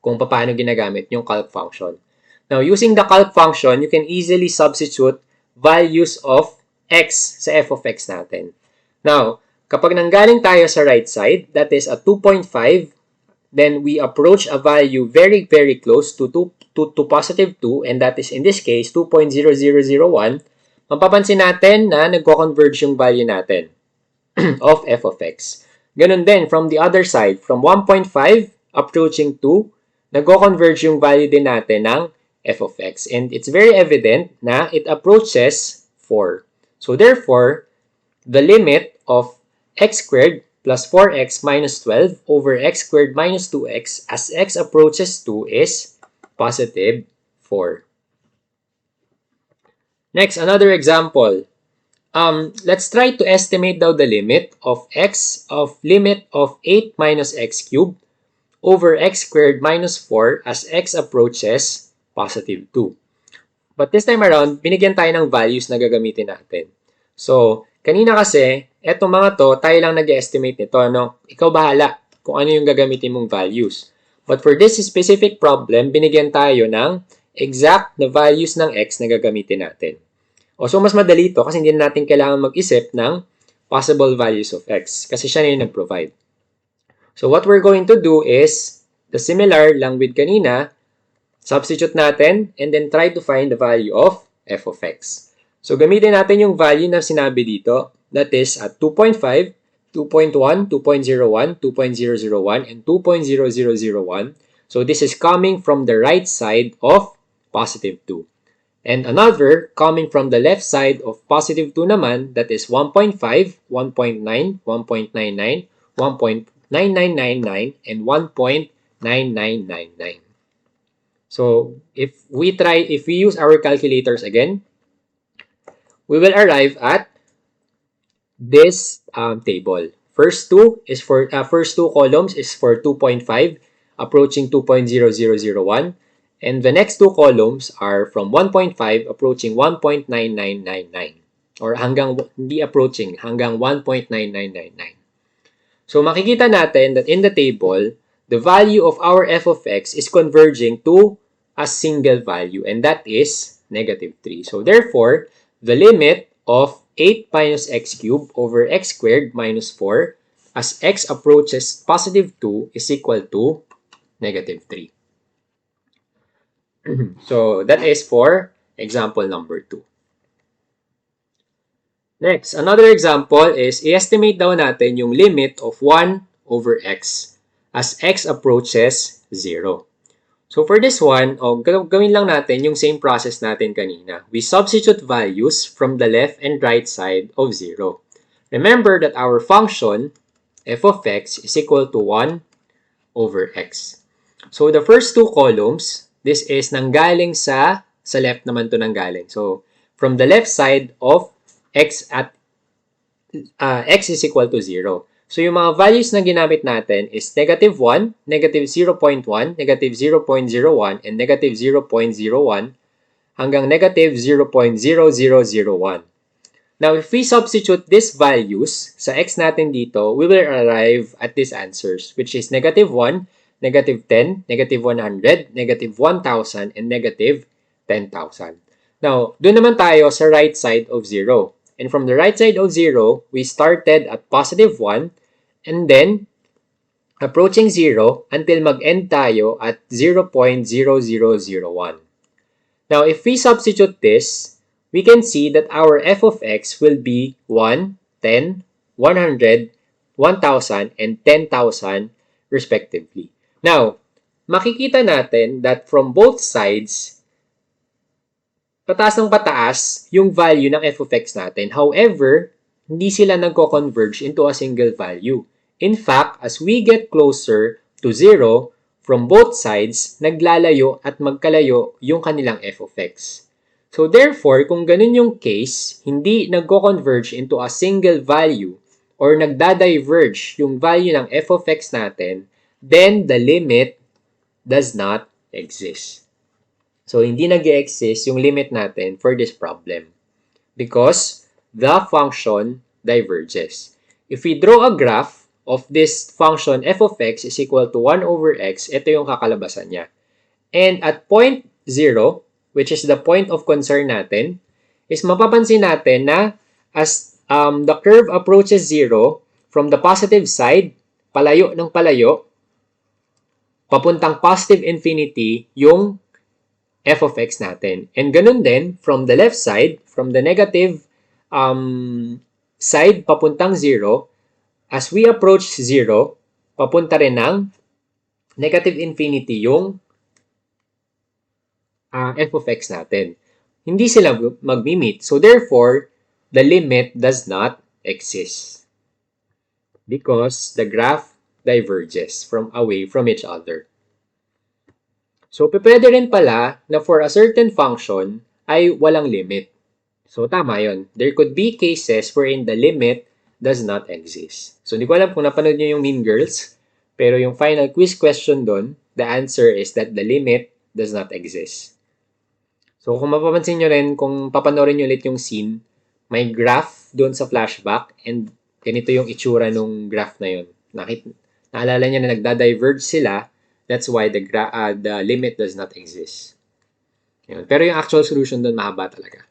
kung paano ginagamit yung calc function. Now, using the calc function, you can easily substitute values of x sa f of x natin. Now, kapag nanggaling tayo sa right side, that is a 2.5, then we approach a value very, very close to positive 2, and that is in this case, 2.0001, mapapansin natin na nagko-converge yung value natin of f of x. Ganun din, from the other side, from 1.5 approaching 2, nagko-converge yung value din natin ng f of x. And it's very evident na it approaches 4. So therefore, the limit of x squared plus 4x minus 12 over x squared minus 2x as x approaches 2 is positive 4. Next, another example. Let's try to estimate now the limit of limit of 8 minus x cubed over x squared minus 4 as x approaches positive 2. But this time around, binigyan tayo ng values na gagamitin natin. So, kanina kasi, etong mga to, tayo lang nag-estimate nito. No? Ikaw bahala kung ano yung gagamitin mong values. But for this specific problem, binigyan tayo ng exact na values ng x na gagamitin natin. So mas madali ito kasi hindi na natin kailangan mag-isip ng possible values of x kasi siya na yung nag-provide. So what we're going to do is, the similar lang with kanina, substitute natin and then try to find the value of f of x. So gamitin natin yung value na sinabi dito, that is at 2.5, 2.1, 2.01, 2.001, and 2.0001. So this is coming from the right side of positive 2. And another coming from the left side of positive 2 naman, that is 1.5, 1.9, 1.99, 1.9999, and 1.9999. So if we use our calculators again, we will arrive at this table. First two columns is for 2.5 approaching 2.0001, and the next two columns are from 1.5 approaching 1.9999, or hanggang hindi approaching, hanggang 1.9999. So makikita natin that in the table, the value of our f of x is converging to a single value, and that is negative 3. So therefore, the limit of 8 minus x cubed over x squared minus 4 as x approaches positive 2 is equal to negative 3. So that is for example number 2. Next, another example is i-estimate daw natin yung limit of 1 over x as x approaches 0. So for this one, gawin lang natin yung same process natin kanina. We substitute values from the left and right side of 0. Remember that our function f of x is equal to 1 over x. So the first two columns, this is nanggaling sa left naman to nanggaling. So from the left side of x at x is equal to 0. So yung mga values na ginamit natin is negative 1, negative 0.1, negative 0.01, and negative 0.01 hanggang negative 0.0001. Now, if we substitute these values sa x natin dito, we will arrive at these answers, which is negative 1, negative 10, negative 100, negative 1,000, and negative 10,000. Now, doon naman tayo sa right side of 0. And from the right side of 0, we started at positive 1 and then approaching 0 until mag-end tayo at 0.0001. Now, if we substitute this, we can see that our f of x will be 1, 10, 100, 1,000, and 10,000 respectively. Now, makikita natin that from both sides, pataas ng pataas yung value ng f of x natin. However, hindi sila nagko-converge into a single value. In fact, as we get closer to 0, from both sides, naglalayo at magkalayo yung kanilang f of x. So therefore, kung ganun yung case, hindi nagko-converge into a single value or nagda-diverge yung value ng f of x natin, then the limit does not exist. So, hindi nag-exist yung limit natin for this problem because the function diverges. If we draw a graph of this function f of x is equal to 1 over x, ito yung kakalabasan niya. And at point 0, which is the point of concern natin, is mapapansin natin na as the curve approaches 0, from the positive side, palayo ng palayo, papuntang positive infinity yung f of x natin. And ganun din, from the left side, from the negative side papuntang 0, as we approach 0, papunta rin ng negative infinity yung f of x natin. Hindi sila mag-meet. So therefore, the limit does not exist because the graph diverges away from each other. So, pwede rin pala na for a certain function ay walang limit. So, tama yun. There could be cases wherein the limit does not exist. So, hindi ko alam kung napanood nyo yung Mean Girls, pero yung final quiz question doon, the answer is that the limit does not exist. So, kung mapapansin nyo rin, kung papanoorin nyo ulit yung scene, may graph doon sa flashback and ganito yung itsura nung graph na yun. Naalala nyo na nagda-diverge sila. That's why the limit does not exist. Yun. Pero yung actual solution doon mahaba talaga.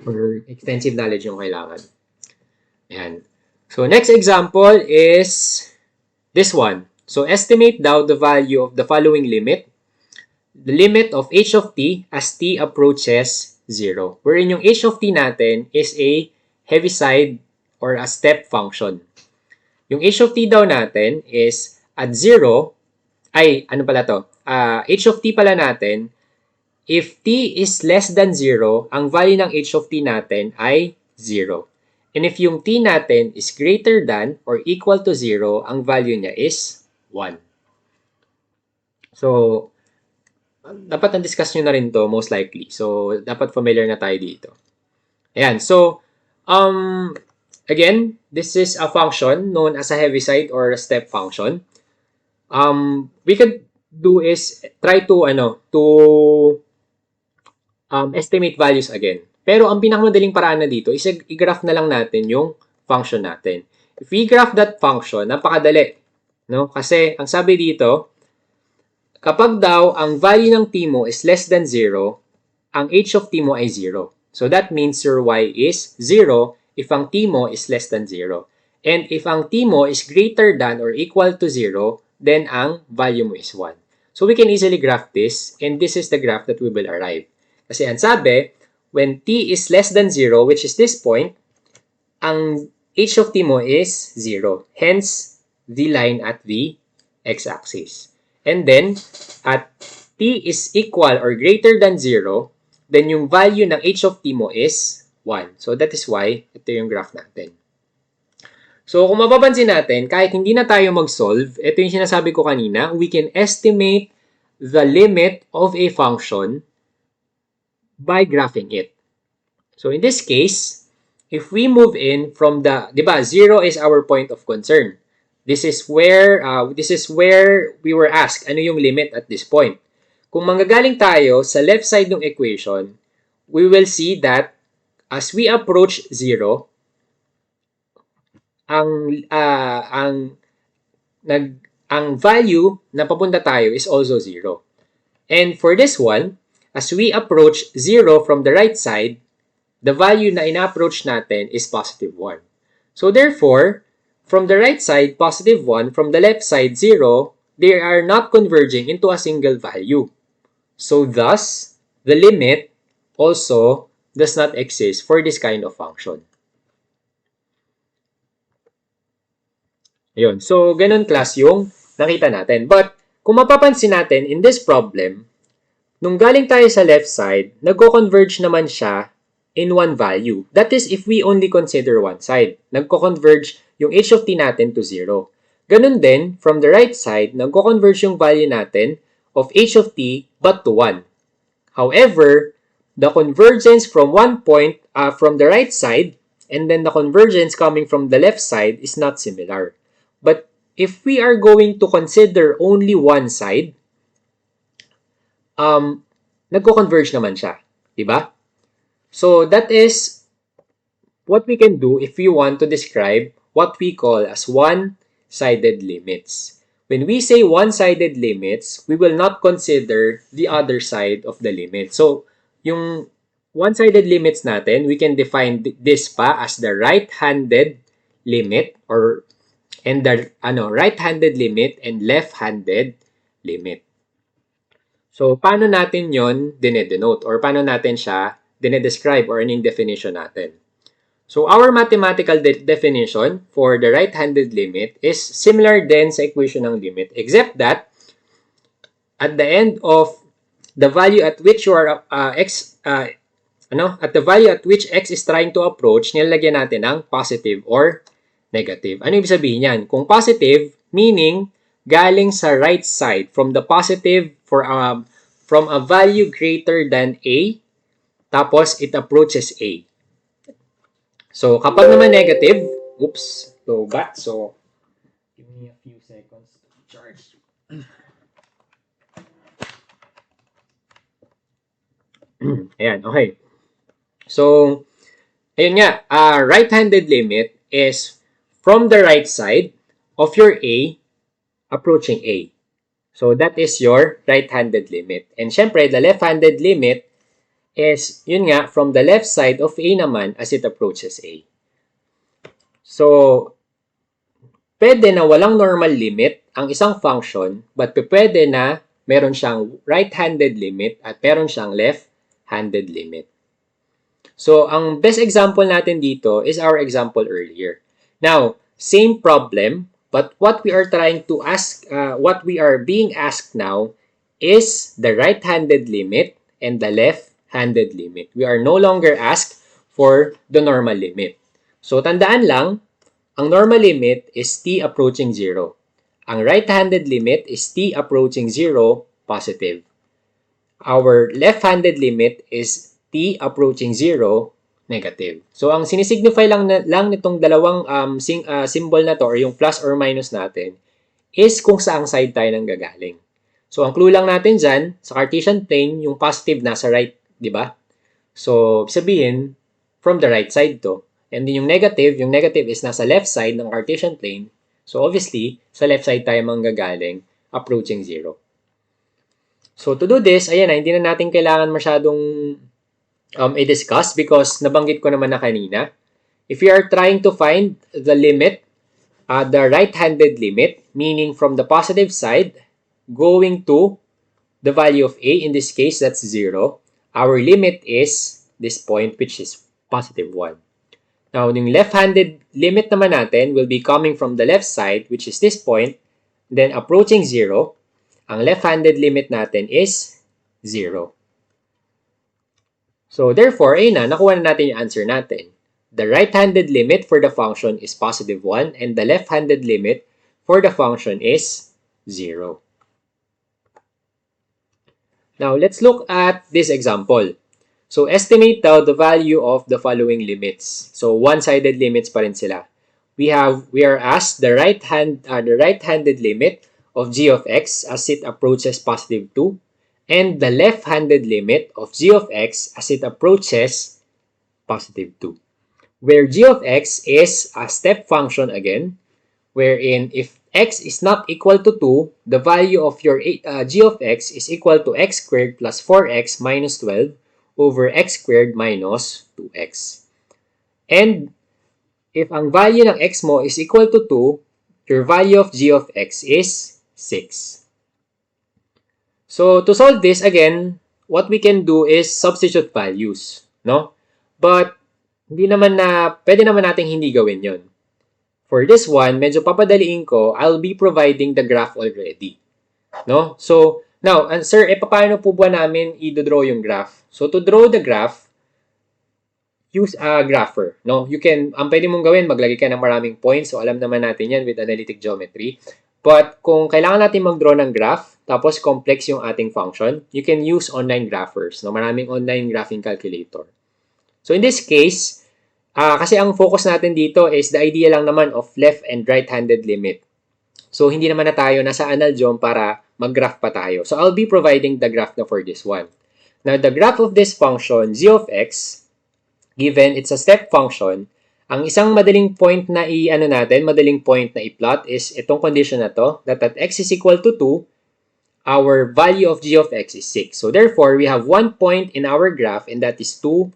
or extensive knowledge yung kailangan. Ayan. So, next example is this one. So, estimate daw the value of the following limit. The limit of h of t as t approaches 0. Wherein yung h of t natin is a Heaviside or a step function. Yung h of t daw natin is at 0, ano pala to? H of t pala natin, if t is less than 0, ang value ng h of t natin ay 0. And if yung t natin is greater than or equal to 0, ang value niya is 1. So, dapat na-discuss nyo na rin to, most likely. So, dapat familiar na tayo dito. Ayan. So, again, this is a function known as a Heaviside or a step function. We could do is try to, estimate values again. Pero ang pinakamadaling paraan na dito is i-graph na lang natin yung function natin. If we graph that function, napakadali. No? Kasi, ang sabi dito, kapag daw ang value ng t mo is less than 0, ang h of t mo ay 0. So that means your y is 0 if ang t mo is less than 0. And if ang t mo is greater than or equal to 0, then ang value mo is 1. So we can easily graph this, and this is the graph that we will arrive. Kasi ang sabi, when t is less than 0, which is this point, ang h of t mo is 0. Hence, the line at the x-axis. And then, at t is equal or greater than 0, then yung value ng h of t mo is 1. So that is why ito yung graph natin. So kung mapapansin natin, kahit hindi na tayo mag-solve, ito yung sinasabi ko kanina, we can estimate the limit of a function by graphing it. So in this case, if we move in from the, di ba, 0 is our point of concern. This is where we were asked, ano yung limit at this point. Kung manggagaling tayo sa left side ng equation, we will see that as we approach 0, ang value na papunta tayo is also 0. And for this one, as we approach 0 from the right side, the value na ina-approach natin is positive 1. So therefore, from the right side, positive 1, from the left side, 0, they are not converging into a single value. So thus, the limit also does not exist for this kind of function. Ayun. So, ganun class yung nakita natin. But, kung mapapansin natin, in this problem, nung galing tayo sa left side, nagko-converge naman siya in one value. That is, if we only consider one side. Nagko-converge yung h of t natin to 0. Ganun din, from the right side, nagko-converge yung value natin of h of t but to 1. However, the convergence from one point, from the right side, and then the convergence coming from the left side is not similar. But if we are going to consider only one side, nagko-converge naman siya. Diba? So, that is what we can do if we want to describe what we call as one-sided limits. When we say one-sided limits, we will not consider the other side of the limit. So, yung one-sided limits natin, we can define this pa as the right-handed limit and the right-handed limit and left-handed limit. So, paano natin yon dinedenote or paano natin siya dinedescribe or anong definition natin? So, our mathematical definition for the right-handed limit is similar din sa equation ng limit, except that at the end of the value at which you are at the value at which x is trying to approach, nilalagyan natin ng positive or negative. Ano ibig sabihin yan? Kung positive, meaning galing sa right side from the positive from a value greater than a, tapos it approaches a. So, kapag naman negative, oops, low bat. So, give me a few seconds to charge. Ayan, okay. So, ayun nga, right-handed limit is from the right side of your A approaching A. So, that is your right-handed limit. And syempre, the left-handed limit is, yun nga, from the left side of A naman as it approaches A. So, pwede na walang normal limit ang isang function, but pwede na meron siyang right-handed limit at meron siyang left-handed limit. So, ang best example natin dito is our example earlier. Now, same problem, but what we are trying to ask, what we are being asked now is the right-handed limit and the left-handed limit. We are no longer asked for the normal limit. So, tandaan lang, ang normal limit is t approaching 0. Ang right-handed limit is t approaching 0 positive. Our left-handed limit is t approaching 0 negative. So, ang sinisignify lang nitong dalawang symbol na to or yung plus or minus natin is kung saang side tayo nang gagaling. So, ang clue lang natin dyan, sa Cartesian plane, yung positive nasa right, di ba? So, sabihin, from the right side to. And then yung negative is nasa left side ng Cartesian plane. So, obviously, sa left side tayo manggagaling, approaching 0. So, to do this, ayan na, hindi na natin kailangan masyadong i-discuss because nabanggit ko naman na kanina. If we are trying to find the limit, the right-handed limit, meaning from the positive side, going to the value of A, in this case, that's 0. Our limit is this point, which is positive 1. Now, yung left-handed limit naman natin will be coming from the left side, which is this point, then approaching 0. Ang left-handed limit natin is 0. So, therefore, ayun na, nakuha na natin yung answer natin. The right-handed limit for the function is positive 1 and the left-handed limit for the function is 0. Now, let's look at this example. So, estimate daw the value of the following limits. So, one-sided limits pa rin sila. We are asked the right-handed limit of g of x as it approaches positive 2 and the left-handed limit of g of x as it approaches positive 2. Where g of x is a step function again, wherein if x is not equal to 2, the value of your g of x is equal to x squared plus 4x minus 12 over x squared minus 2x. And if ang value ng x mo is equal to 2, your value of g of x is 6. So, to solve this, again, what we can do is substitute values, no? But, pwede naman nating hindi gawin yon. For this one, medyo papadaliin ko, I'll be providing the graph already, no? So, now, sir, paano po ba namin i-draw yung graph? So, to draw the graph, use a grapher, no? Ang pwede mong gawin, maglagay ka ng maraming points. So, alam naman natin yan with analytic geometry. But, kung kailangan natin mag-draw ng graph, tapos complex yung ating function, you can use online graphers, no? Maraming online graphing calculator. So, in this case, kasi ang focus natin dito is the idea lang naman of left and right-handed limit. So, hindi naman na tayo nasa AnalGeom para mag-graph pa tayo. So, I'll be providing the graph na for this one. Now, the graph of this function, g of x, given it's a step function, ang isang madaling point na i-plot is itong condition na to, that at x is equal to 2, our value of g of x is 6. So, therefore, we have one point in our graph and that is 2,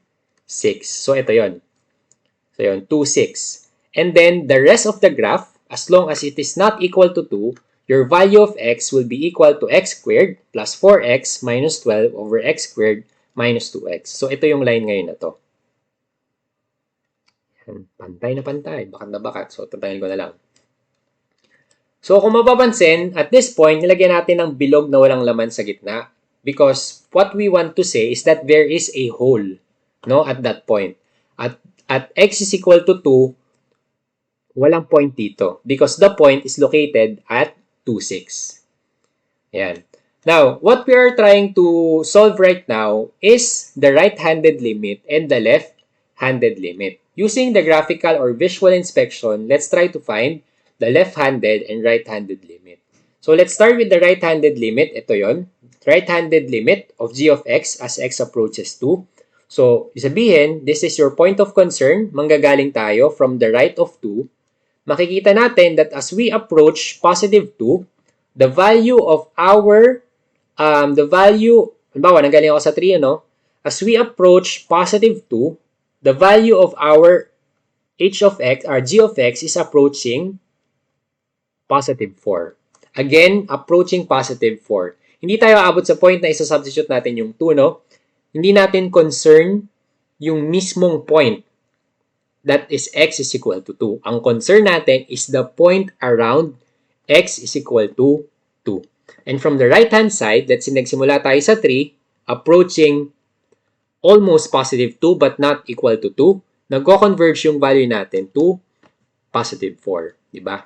6. So, ito yon. So, yun, 2, 6. And then, the rest of the graph, as long as it is not equal to 2, your value of x will be equal to x squared plus 4x minus 12 over x squared minus 2x. So, ito yung line ngayon na to. Pantay na pantay. Bakat na bakat. So, tatangin ko na lang. So, kung mapapansin, at this point, nilagyan natin ng bilog na walang laman sa gitna because what we want to say is that there is a hole, no, at that point. At x is equal to 2, walang point dito because the point is located at 2, 6. Ayan. Now, what we are trying to solve right now is the right-handed limit and the left-handed limit. Using the graphical or visual inspection, let's try to find the left-handed and right-handed limit. So, let's start with the right-handed limit. Ito yon. Right-handed limit of g of x as x approaches 2. So, isabihin, this is your point of concern. Manggagaling tayo from the right of 2. Makikita natin that as we approach positive 2, the value of our, halimbawa, nanggaling ako sa 3, no? as we approach positive 2, the value of our h of x, our g of x, is approaching positive 4. Again, approaching positive 4. Hindi tayo aabot sa point na isa-substitute natin yung 2, no? Hindi natin concern yung mismong point that is x is equal to 2. Ang concern natin is the point around x is equal to 2. And from the right-hand side, let's say nagsimula tayo sa 3, approaching almost positive 2 but not equal to 2, nagko-converge yung value natin to positive 4. Diba?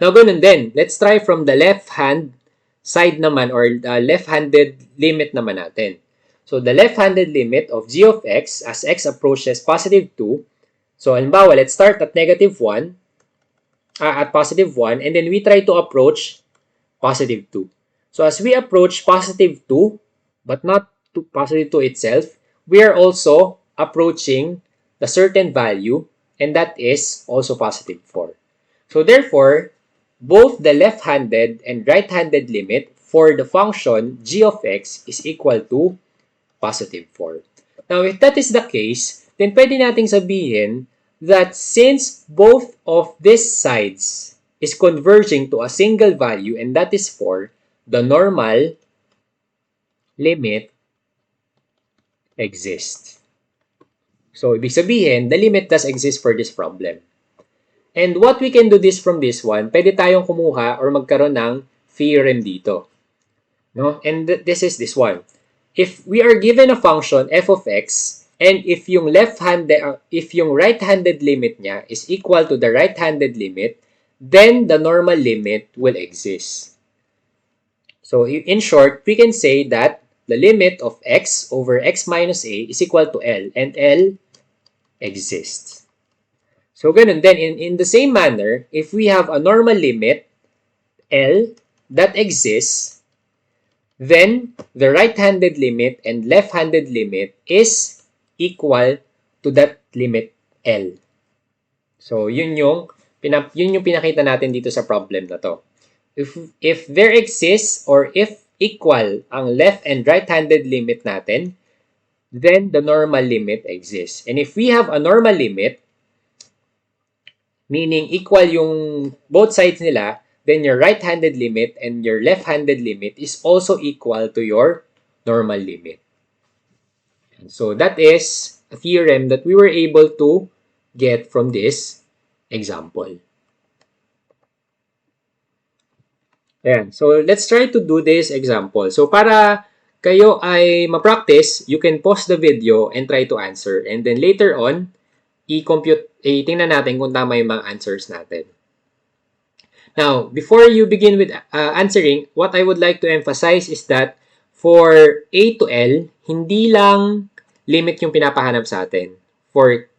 Now, ganun din. Let's try from the left-hand side naman or left-handed limit naman natin. So, the left-handed limit of g of x as x approaches positive 2. So, halimbawa, let's start at negative 1, at positive 1, and then we try to approach positive 2. So, as we approach positive 2, but not to positive 2 itself, we are also approaching the certain value, and that is also positive 4. So, therefore, both the left-handed and right-handed limit for the function g of x is equal to positive 4. Now, if that is the case, then pwede nating sabihin that since both of these sides is converging to a single value and that is 4, the normal limit exists. So, ibig sabihin, the limit does exist for this problem. And what we can do this from this one, pwede tayong kumuha or magkaroon ng theorem dito. No? And this is this one. If we are given a function f of x, and if yung right-handed limit niya is equal to the right-handed limit, then the normal limit will exist. So in short, we can say that the limit of x over x minus a is equal to L, and L exists. So ganun din, in the same manner, if we have a normal limit, L, that exists, then the right-handed limit and left-handed limit is equal to that limit L. So, yun yung pinakita natin dito sa problem na to. If there exists or if equal ang left and right-handed limit natin, then the normal limit exists. And if we have a normal limit, meaning equal yung both sides nila, then your right-handed limit and your left-handed limit is also equal to your normal limit. So that is a theorem that we were able to get from this example. Ayan. So let's try to do this example. So para kayo ay ma-practice, you can pause the video and try to answer. And then later on, tingnan natin kung tama yung mga answers natin. Now, before you begin with answering, what I would like to emphasize is that for A to L, hindi lang limit yung pinapahanap sa atin. For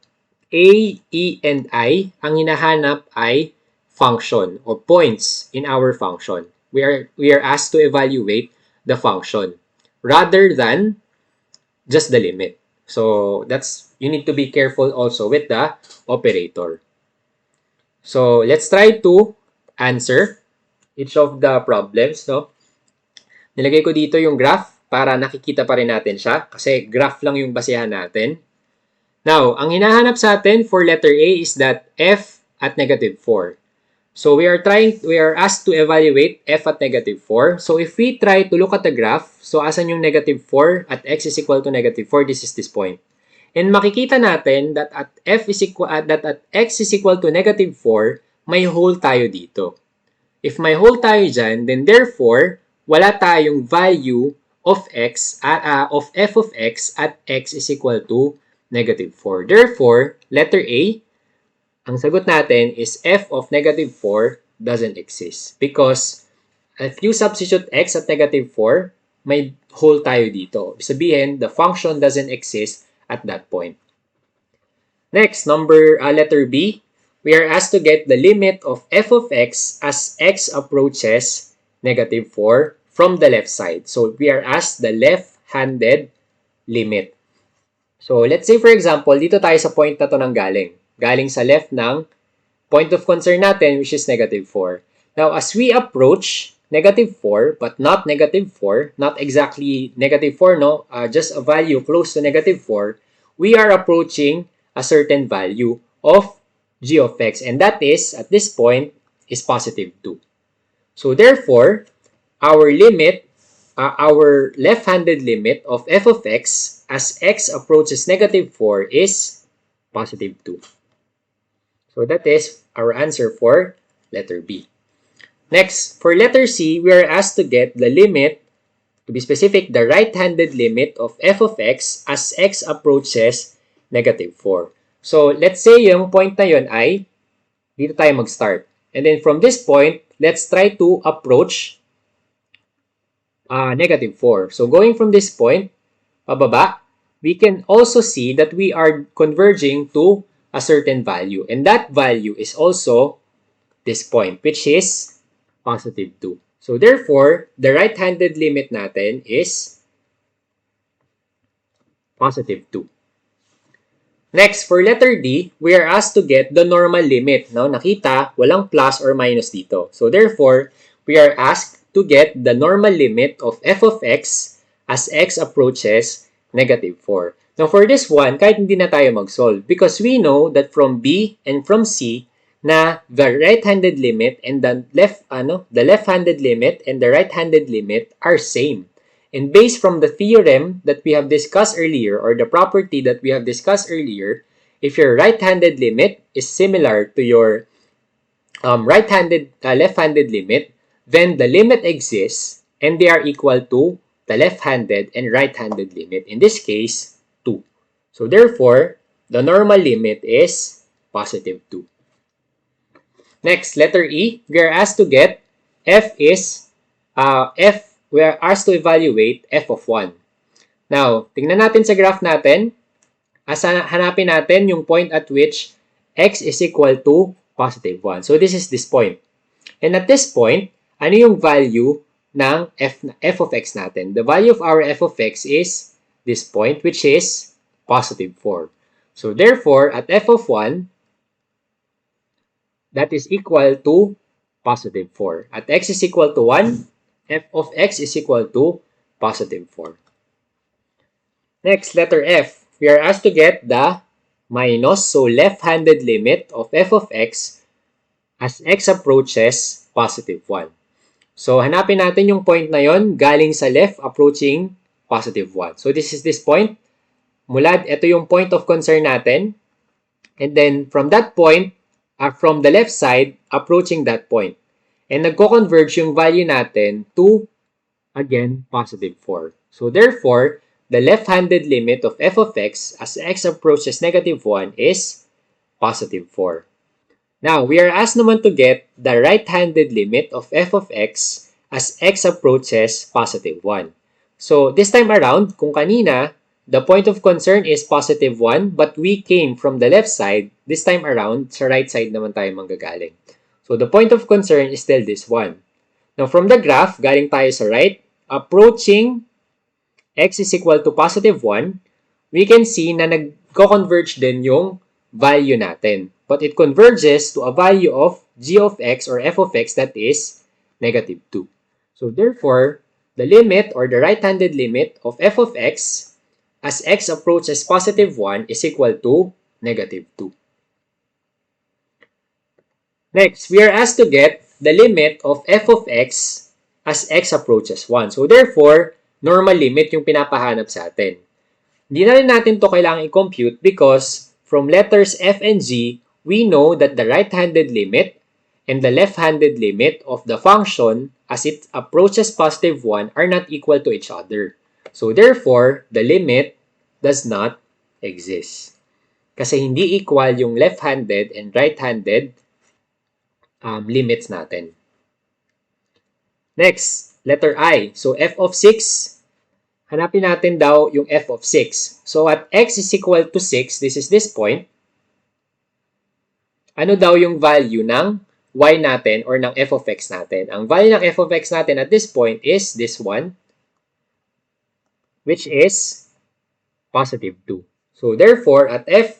A, E, and I, ang hinahanap ay function or points in our function. We are asked to evaluate the function rather than just the limit. So, you need to be careful also with the operator. So, let's try to answer each of the problems, no? Nilagay ko dito yung graph para nakikita pa rin natin siya kasi graph lang yung basehan natin. Now, ang hinahanap sa atin for letter A is that f at negative 4. So, we are asked to evaluate f at negative 4. So, if we try to look at the graph, so asan yung negative 4 at x is equal to negative 4, this is this point. And makikita natin that at x is equal to negative 4, may hole tayo dito. If may hole tayo dyan, then therefore, wala tayong value of f of x at x is equal to negative 4. Therefore, letter A, ang sagot natin is f of negative 4 doesn't exist. Because if you substitute x at negative 4, may hole tayo dito. Ibig sabihin, the function doesn't exist at that point. Next, letter B, we are asked to get the limit of f of x as x approaches negative 4 from the left side. So, we are asked the left-handed limit. So, let's say for example, dito tayo sa point na to nang galing. Galing sa left ng point of concern natin, which is negative 4. Now, as we approach, negative 4 but not negative 4, not exactly negative 4, no, just a value close to negative 4, we are approaching a certain value of g of x, and that is, at this point, is positive 2. So therefore, our limit, our left-handed limit of f of x as x approaches negative 4 is positive 2. So that is our answer for letter B. Next, for letter C, we are asked to get the limit, to be specific, the right-handed limit of f of x as x approaches negative 4. So let's say yung point na yun ay dito tayo mag-start. And then from this point, let's try to approach negative 4. So going from this point, pababa, we can also see that we are converging to a certain value. And that value is also this point, which is positive 2. So therefore, the right-handed limit natin is positive 2. Next, for letter D, we are asked to get the normal limit. Now, nakita, walang plus or minus dito. So therefore, we are asked to get the normal limit of f of x as x approaches negative 4. Now, for this one, kahit hindi na tayo mag-solve, because we know that from B and from C, na the right-handed limit and the left-handed limit and the right-handed limit are same. And based from the theorem that we have discussed earlier, or the property that we have discussed earlier, if your right-handed limit is similar to your left-handed limit, then the limit exists and they are equal to the left-handed and right-handed limit. In this case, 2. So therefore, the normal limit is positive 2. Next, letter E, we are asked to get we are asked to evaluate f of 1. Now, tingnan natin sa graph natin. Hanapin natin yung point at which x is equal to positive 1. So, this is this point. And at this point, ano yung value ng f of x natin? The value of our f of x is this point, which is positive 4. So, therefore, at f of 1, that is equal to positive 4. At x is equal to 1, f of x is equal to positive 4. Next, letter F. We are asked to get the minus, so left-handed limit of f of x as x approaches positive 1. So, hanapin natin yung point na yon galing sa left approaching positive 1. So, this is this point. Mula, ito yung point of concern natin. And then, from that point, from the left side, approaching that point. And nagko-converge yung value natin to, again, positive 4. So, therefore, the left-handed limit of f of x as x approaches negative 1 is positive 4. Now, we are asked naman to get the right-handed limit of f of x as x approaches positive 1. So, this time around, kung kanina, the point of concern is positive 1, but we came from the left side, this time around, sa right side naman tayo manggagaling. So, the point of concern is still this one. Now, from the graph, galing tayo sa right, approaching x is equal to positive 1, we can see na nag-converge din yung value natin. But it converges to a value of g of x or f of x that is negative 2. So, therefore, the limit or the right-handed limit of f of x as x approaches positive 1 is equal to negative 2. Next, we are asked to get the limit of f of x as x approaches 1. So, therefore, normal limit yung pinapahanap sa atin. Hindi na rin natin to kailangang i-compute because from letters F and G, we know that the right-handed limit and the left-handed limit of the function as it approaches positive 1 are not equal to each other. So, therefore, the limit does not exist. Kasi hindi equal yung left-handed and right-handed limits natin. Next, letter I. So, f of 6, hanapin natin daw yung f of 6. So, at x is equal to 6, this is this point, ano daw yung value ng y natin or ng f of x natin? Ang value ng f of x natin at this point is this one, which is positive 2. So, therefore, at f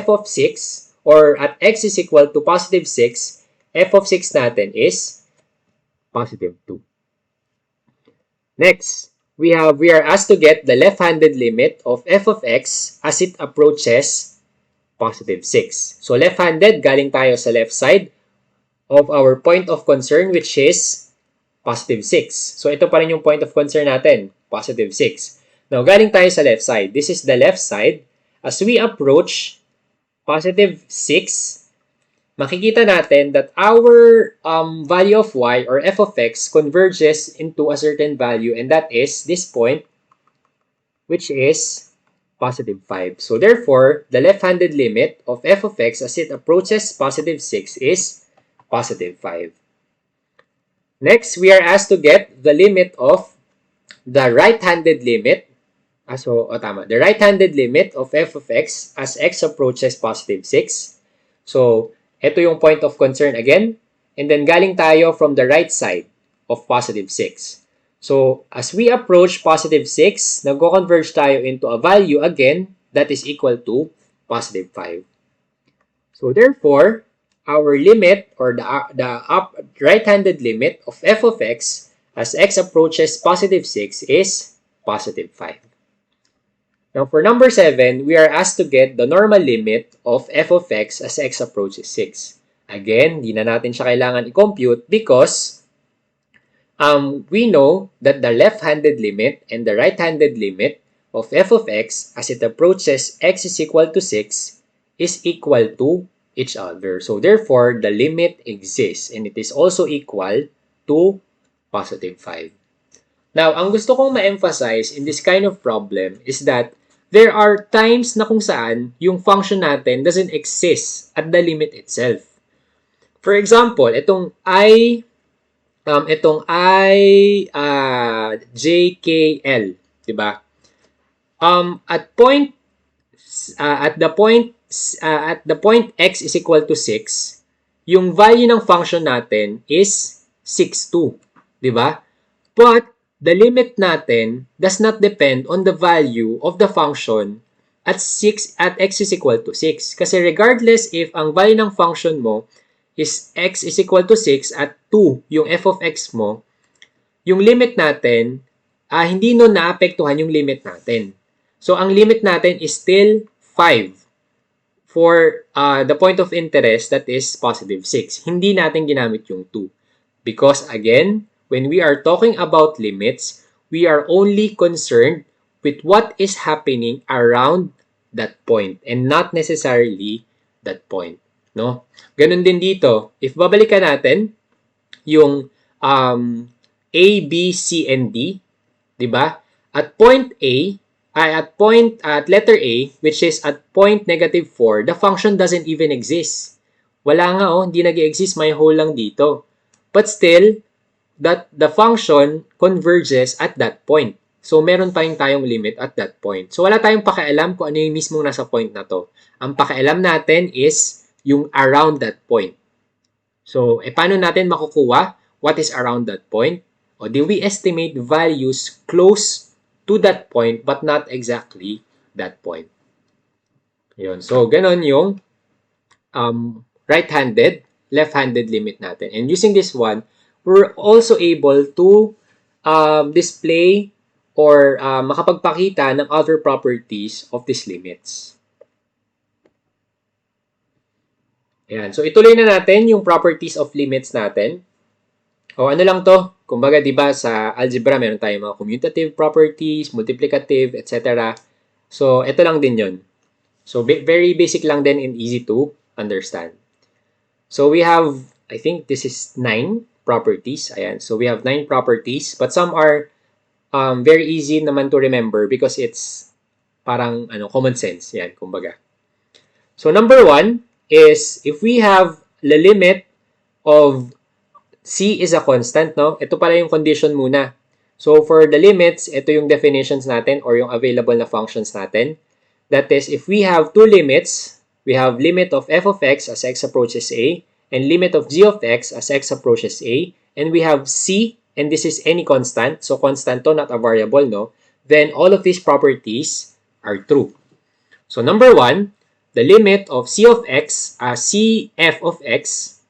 of 6, or at x is equal to positive 6, f of 6 natin is positive 2. Next, we are asked to get the left-handed limit of f of x as it approaches positive 6. So left-handed, galing tayo sa left side of our point of concern, which is positive 6. So ito pa rin yung point of concern natin, positive 6. Now, galing tayo sa left side. This is the left side. As we approach positive 6, makikita natin that our value of y or f of x converges into a certain value, and that is this point, which is positive 5. So therefore, the left-handed limit of f of x as it approaches positive 6 is positive 5. Next, we are asked to get the limit of the right-handed limit. The right-handed limit of f of x as x approaches positive 6. So, ito yung point of concern again. And then, galing tayo from the right side of positive 6. So, as we approach positive 6, nag-converge tayo into a value again that is equal to positive 5. So, therefore, our limit or the right-handed limit of f of x as x approaches positive 6 is positive 5. Now, for number 7, we are asked to get the normal limit of f of x as x approaches 6. Again, di na natin siya kailangan i-compute because we know that the left-handed limit and the right-handed limit of f of x as it approaches x is equal to 6 is equal to each other. So, therefore, the limit exists and it is also equal to positive 5. Now, ang gusto kong ma-emphasize in this kind of problem is that there are times na kung saan yung function natin doesn't exist at the limit itself. For example, itong JKL, di ba? At the point x is equal to 6, yung value ng function natin is 6, 2, di ba? But the limit natin does not depend on the value of the function at x is equal to 6. Kasi regardless if ang value ng function mo is x is equal to 6 at 2 yung f of x mo, yung limit natin, hindi nun naapektuhan yung limit natin. So, ang limit natin is still 5 for the point of interest that is positive 6. Hindi natin ginamit yung 2. Because again, when we are talking about limits, we are only concerned with what is happening around that point and not necessarily that point. No? Ganun din dito. If babalikan natin yung A, B, C, and D, di ba? At point A, at letter A, which is at point negative 4, the function doesn't even exist. Wala nga hindi nag-exist, may hole lang dito. But still, that the function converges at that point. So, meron pa rin tayong limit at that point. So, wala tayong pakialam kung ano yung mismong nasa point na to. Ang pakialam natin is yung around that point. So, paano natin makukuha what is around that point? O, we estimate values close to that point but not exactly that point. Yun. So, ganon yung right-handed, left-handed limit natin. And using this one, we're also able to display or makapagpakita ng other properties of these limits. Ayan. So, ituloy na natin yung properties of limits natin. O ano lang to? Kumbaga, di ba sa algebra, meron tayong mga commutative properties, multiplicative, etc. So, ito lang din yun. So, very basic lang din and easy to understand. So, we have, I think this is 9 properties. Ayan. So, we have 9 properties. But some are very easy naman to remember because it's parang common sense. Yan, kumbaga. So, number 1 is if we have the limit of C is a constant, no? Ito pala yung condition muna. So, for the limits, ito yung definitions natin or yung available na functions natin. That is, if we have two limits, we have limit of f of x as x approaches a and limit of g of x as x approaches a, and we have C, and this is any constant, so constant to, not a variable, no? Then, all of these properties are true. So, number 1, the limit of C of x, C f of x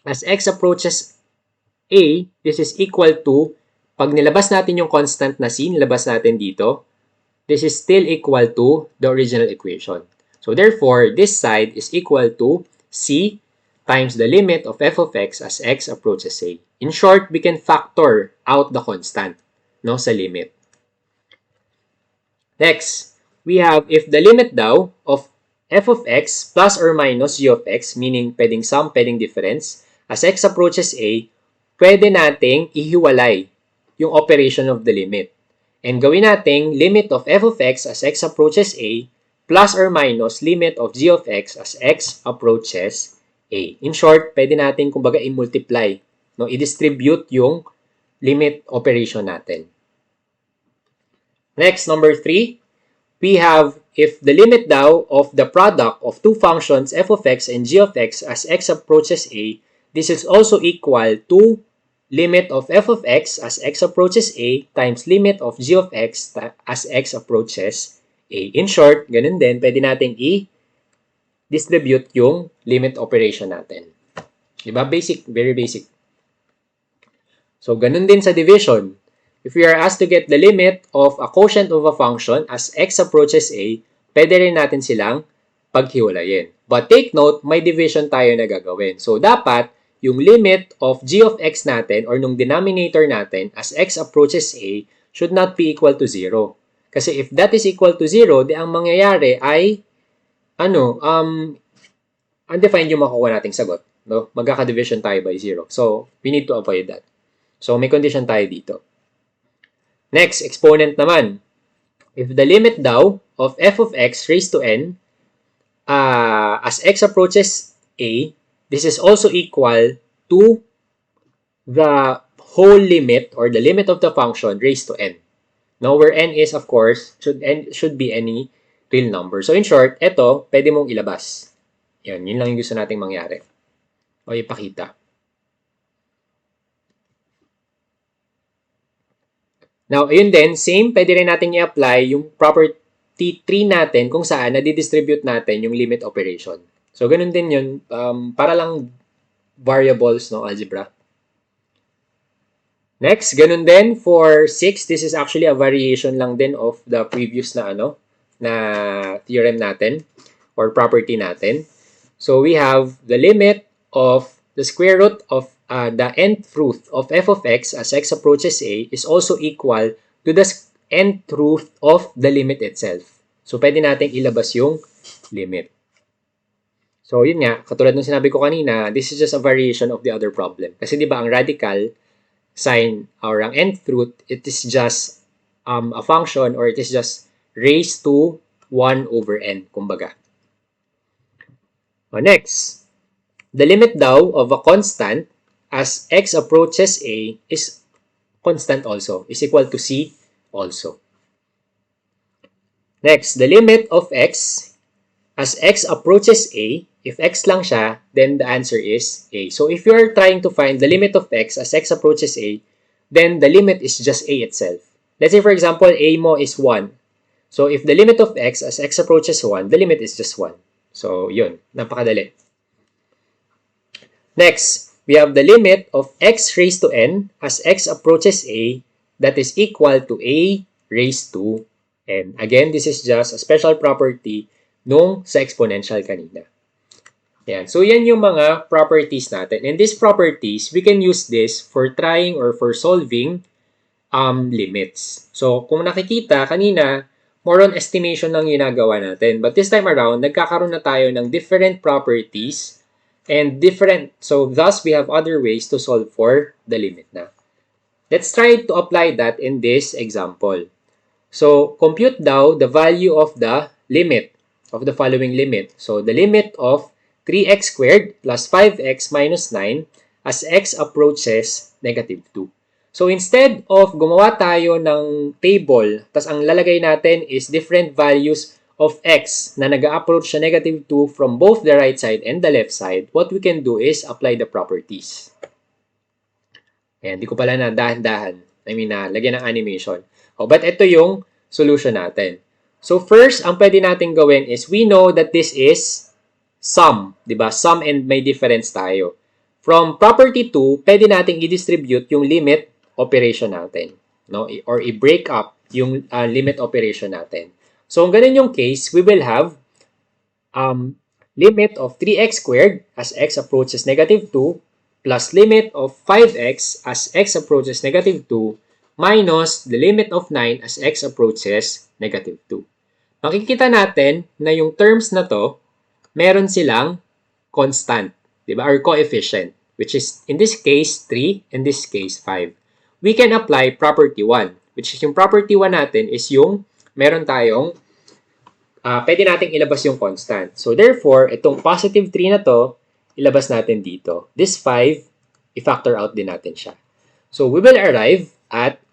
as x approaches A, this is equal to, pag nilabas natin yung constant na C, nilabas natin dito, this is still equal to the original equation. So therefore, this side is equal to C times the limit of f of x as x approaches A. In short, we can factor out the constant, no, sa limit. Next, we have if the limit daw of f of x plus or minus g of x, meaning pwedeng sum, pwedeng difference, as x approaches A, pwede nating ihiwalay yung operation of the limit. And gawin nating limit of f of x as x approaches A plus or minus limit of g of x as x approaches A. In short, pwede natin kumbaga i-multiply, no? I-distribute yung limit operation natin. Next, number 3, we have if the limit daw of the product of two functions f of x and g of x as x approaches A, this is also equal to limit of f of x as x approaches A times limit of g of x as x approaches A. In short, ganun din, pwede natin i-distribute yung limit operation natin. Diba? Basic, very basic. So, ganun din sa division. If we are asked to get the limit of a quotient of a function as x approaches A, pwede rin natin silang paghiwalayin. But take note, may division tayo na gagawin. So, dapat yung limit of g of x natin or nung denominator natin as x approaches A should not be equal to 0. Kasi if that is equal to 0, di ang mangyayari ay undefined yung makukuha nating sagot. No? Magkaka-division tayo by 0. So, we need to avoid that. So, may condition tayo dito. Next, exponent naman. If the limit daw of f of x raised to n as x approaches A, this is also equal to the whole limit or the limit of the function raised to n. Now, where n is, of course, should be any real number. So, in short, ito, pwede mong ilabas. Yun lang yung gusto nating mangyari. O ipakita. Now, ayun din, same, pwede rin natin i-apply yung property 3 natin kung saan nadidistribute natin yung limit operation. So, ganun din yun, para lang variables, no, algebra. Next, ganun din for 6, this is actually a variation lang din of the previous na na theorem natin or property natin. So, we have the limit of the square root of the nth root of f of x as x approaches A is also equal to the nth root of the limit itself. So, pwede natin ilabas yung limit. So, yun nga, katulad ng sinabi ko kanina, this is just a variation of the other problem. Kasi di ba ang radical sign or ang nth root, it is just a function or it is just raised to 1 over n, kumbaga. Next, the limit daw of a constant as x approaches A is constant also, is equal to C also. Next, the limit of x as x approaches A, if x lang siya, then the answer is A. So if you're trying to find the limit of x as x approaches A, then the limit is just A itself. Let's say for example, A mo is 1. So if the limit of x as x approaches 1, the limit is just 1. So yun, napakadali. Next, we have the limit of x raised to n as x approaches A that is equal to A raised to n. Again, this is just a special property nung sa exponential kanina. Yan. So, yan yung mga properties natin. And these properties, we can use this for trying or for solving limits. So, kung nakikita kanina, more on estimation lang ginagawa natin. But this time around, nagkakaroon na tayo ng different properties and different, so thus we have other ways to solve for the limit na. Let's try to apply that in this example. So, compute daw the value of the limit of the following limit. So, the limit of 3x squared plus 5x minus 9 as x approaches negative 2. So, instead of gumawa tayo ng table, tas ang lalagay natin is different values of x na nag-approach sa negative 2 from both the right side and the left side, what we can do is apply the properties. Ayan, di ko pala na dahan-dahan. Lagyan ng animation. But ito yung solution natin. So first, ang pwede natin gawin is we know that this is sum. Diba? Sum and may difference tayo. From property 2, pwede nating i-distribute yung limit operation natin, no? Or i-break up yung limit operation natin. So, kung ganun yung case, we will have limit of 3x squared as x approaches negative 2 plus limit of 5x as x approaches negative 2 minus the limit of 9 as x approaches negative 2. Makikita natin na yung terms na to, meron silang constant, di ba? Or coefficient, which is in this case 3, in this case 5. We can apply property 1, which is yung property 1 natin is yung meron tayong pwede nating ilabas yung constant. So therefore, itong positive 3 na to, ilabas natin dito. This 5, i-factor out din natin siya. So we will arrive at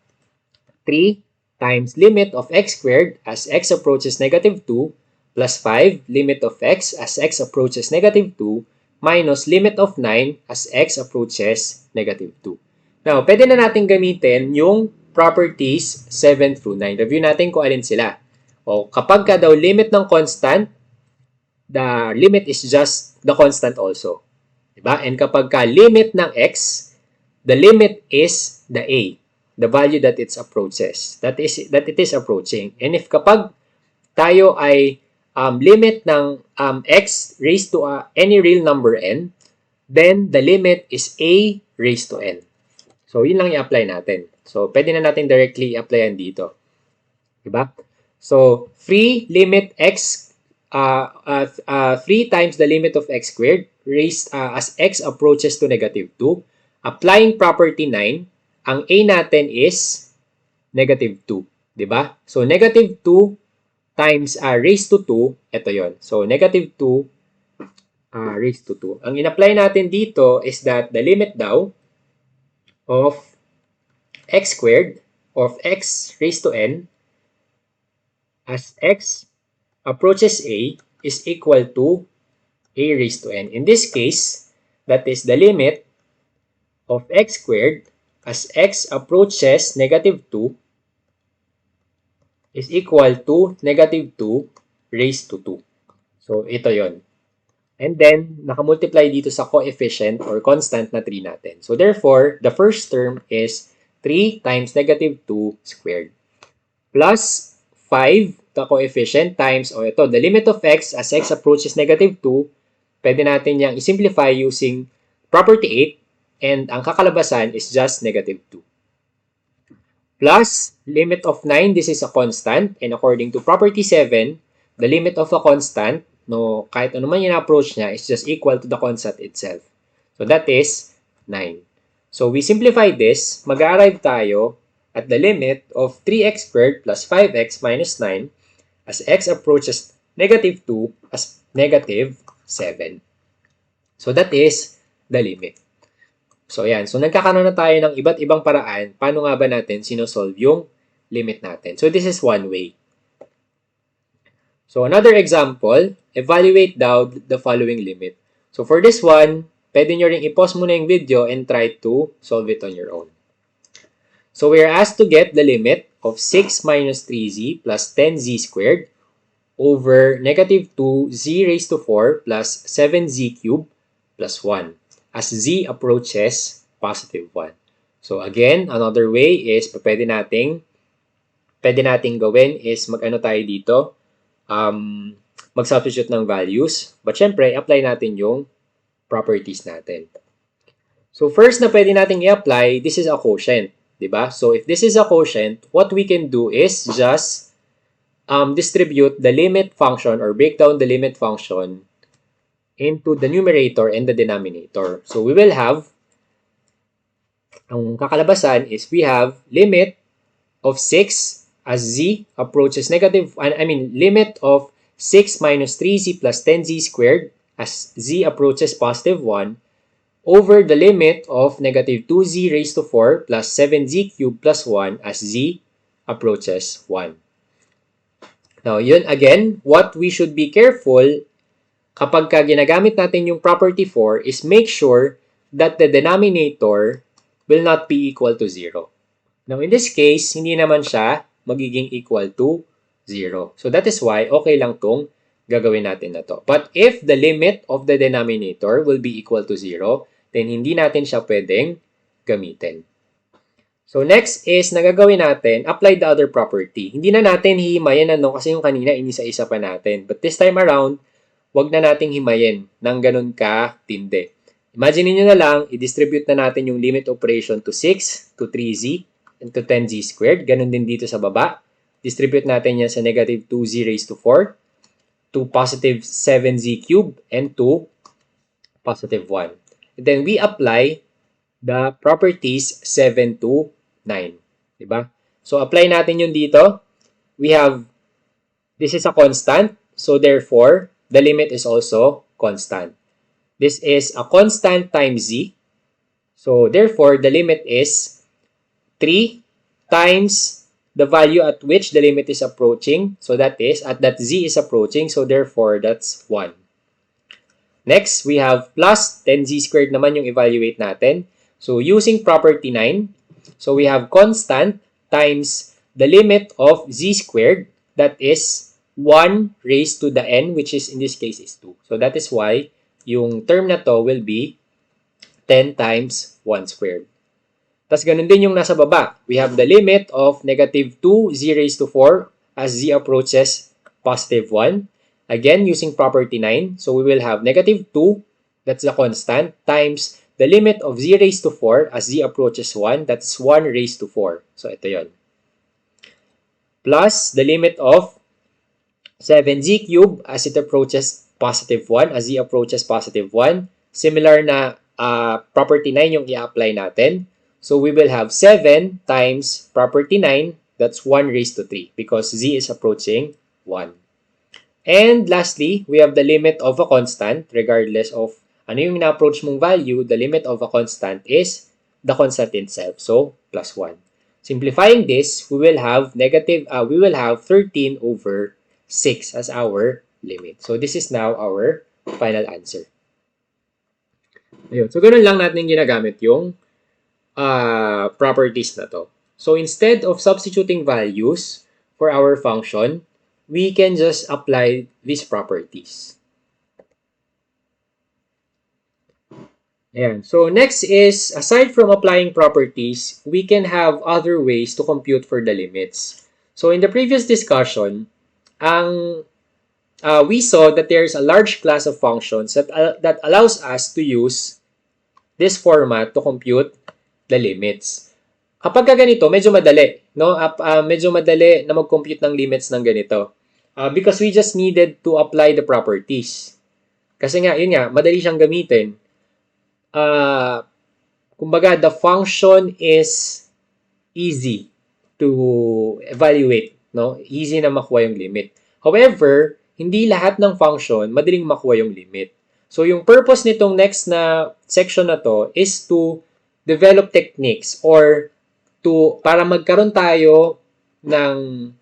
3 times limit of x squared as x approaches negative 2 plus 5 limit of x as x approaches negative 2 minus limit of 9 as x approaches negative 2. Now, pwede na natin gamitin yung properties 7 through 9. Review natin kung alin sila. O kapag ka daw limit ng constant, the limit is just the constant also. Diba? And kapag ka limit ng x, the limit is the a, the value that it approaches, that it is approaching. And if kapag tayo ay limit ng x raised to any real number n, then the limit is a raised to n. So, yun lang i-apply natin. So, pwede na natin directly i-applyan dito. Diba? So, 3 limit x, 3 times the limit of x squared raised as x approaches to negative 2. Applying property 9, ang a natin is negative 2. Diba? So, negative 2 times raised to 2, ito yon. So, negative 2 raised to 2. Ang in-apply natin dito is that the limit daw of x squared of x raised to n as x approaches a is equal to a raised to n. In this case, that is the limit of x squared as x approaches negative 2 is equal to negative 2 raised to 2. So, ito yon. And then, nakamultiply dito sa coefficient or constant na 3 natin. So, therefore, the first term is 3 times negative 2 squared plus 5, the coefficient, times, ito, the limit of x as x approaches negative 2, pwede natin yang i-simplify using property 8, and ang kakalabasan is just negative 2. Plus, limit of 9, this is a constant, and according to property 7, the limit of a constant, no, kahit ano man yung approach niya, is just equal to the constant itself. So, that is 9. So, we simplify this, mag-arrive tayo at the limit of 3x squared plus 5x minus 9 as x approaches negative 2 as negative 7. So, that is the limit. So, yan. So, nagkakaroon na tayo ng iba't ibang paraan. Paano nga ba natin sinosolve yung limit natin? So, this is one way. So, another example, evaluate daw the following limit. So, for this one, pwede nyo rin i-pause muna yung video and try to solve it on your own. So, we are asked to get the limit of 6 minus 3z plus 10z squared over negative 2z raised to 4 plus 7z cubed plus 1 as z approaches positive 1. So, again, another way is pwede nating gawin is mag-ano tayo dito, mag-substitute ng values. But syempre, apply natin yung properties natin. So, first na pwede nating i-apply, this is a quotient. Diba? So, if this is a quotient, what we can do is just distribute the limit function or break down the limit function into the numerator and the denominator. So, we will have, ang kakalabasan is we have limit of 6 as z approaches negative, limit of 6 minus 3z plus 10z squared as z approaches positive 1 over the limit of negative 2z raised to 4 plus 7z cubed plus 1 as z approaches 1. Now, yun again, what we should be careful kapag ginagamit natin yung property 4 is make sure that the denominator will not be equal to 0. Now, in this case, hindi naman siya magiging equal to 0. So, that is why okay lang tong gagawin natin na to. But if the limit of the denominator will be equal to 0, then hindi natin siya pwedeng gamitin. So, next is, nagagawin natin, apply the other property. Hindi na natin hihimayin kasi yung kanina inisa-isa pa natin. But this time around, wag na nating himayin ng ganun ka-tindi. Imagine niyo na lang, i-distribute na natin yung limit operation to 6, to 3z, and to 10z squared. Ganun din dito sa baba. Distribute natin yan sa negative 2z raised to 4, to positive 7z cubed, and to positive 1. And then we apply the properties 7 to 9. Diba? So, apply natin yun dito. We have, this is a constant. So, therefore, the limit is also constant. This is a constant times z. So, therefore, the limit is 3 times the value at which the limit is approaching. So, that is, at that z is approaching. So, therefore, that's 1. Next, we have plus 10z squared naman yung evaluate natin. So, using property 9, so we have constant times the limit of z squared, that is 1 raised to the n, which is in this case is 2. So, that is why yung term na to will be 10 times 1 squared. Tapos ganun din yung nasa baba. We have the limit of negative 2z raised to 4 as z approaches positive 1. Again, using property 9. So we will have negative 2, that's the constant, times the limit of z raised to 4 as z approaches 1, that's 1 raised to 4. So ito yon. Plus the limit of 7z cubed as it approaches positive 1, as z approaches positive 1. Similar na property 9 yung i-apply natin. So we will have 7 times property 9, that's 1 raised to 3 because z is approaching 1. And lastly, we have the limit of a constant regardless of ano yung na-approach mong value, the limit of a constant is the constant itself. So, plus 1. Simplifying this, we will have 13 over 6 as our limit. So, this is now our final answer. Ayun. So, ganun lang natin ginagamit yung properties na to. So, instead of substituting values for our function, we can just apply these properties. Ayan. So, next is, aside from applying properties, we can have other ways to compute for the limits. So, in the previous discussion, we saw that there's a large class of functions that allows us to use this format to compute the limits. Kapag ganito, medyo madali, no? Medyo madali na mag-compute ng limits ng ganito. Because we just needed to apply the properties. Kasi nga, yun nga, madali siyang gamitin. Kumbaga, the function is easy to evaluate, no? Easy na makuha yung limit. However, hindi lahat ng function madaling makuha yung limit. So, yung purpose nitong next na section na to is to develop techniques or para magkaroon tayo ng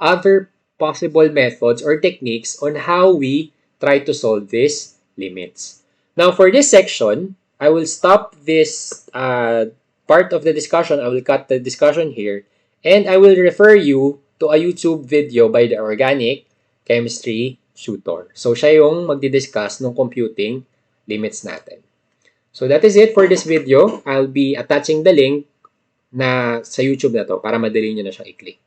other possible methods or techniques on how we try to solve these limits. Now, for this section, I will stop this part of the discussion. I will cut the discussion here. And I will refer you to a YouTube video by the Organic Chemistry Tutor. So, siya yung magdi-discuss ng computing limits natin. So, that is it for this video. I'll be attaching the link na sa YouTube na to para madali nyo na siyang i-click.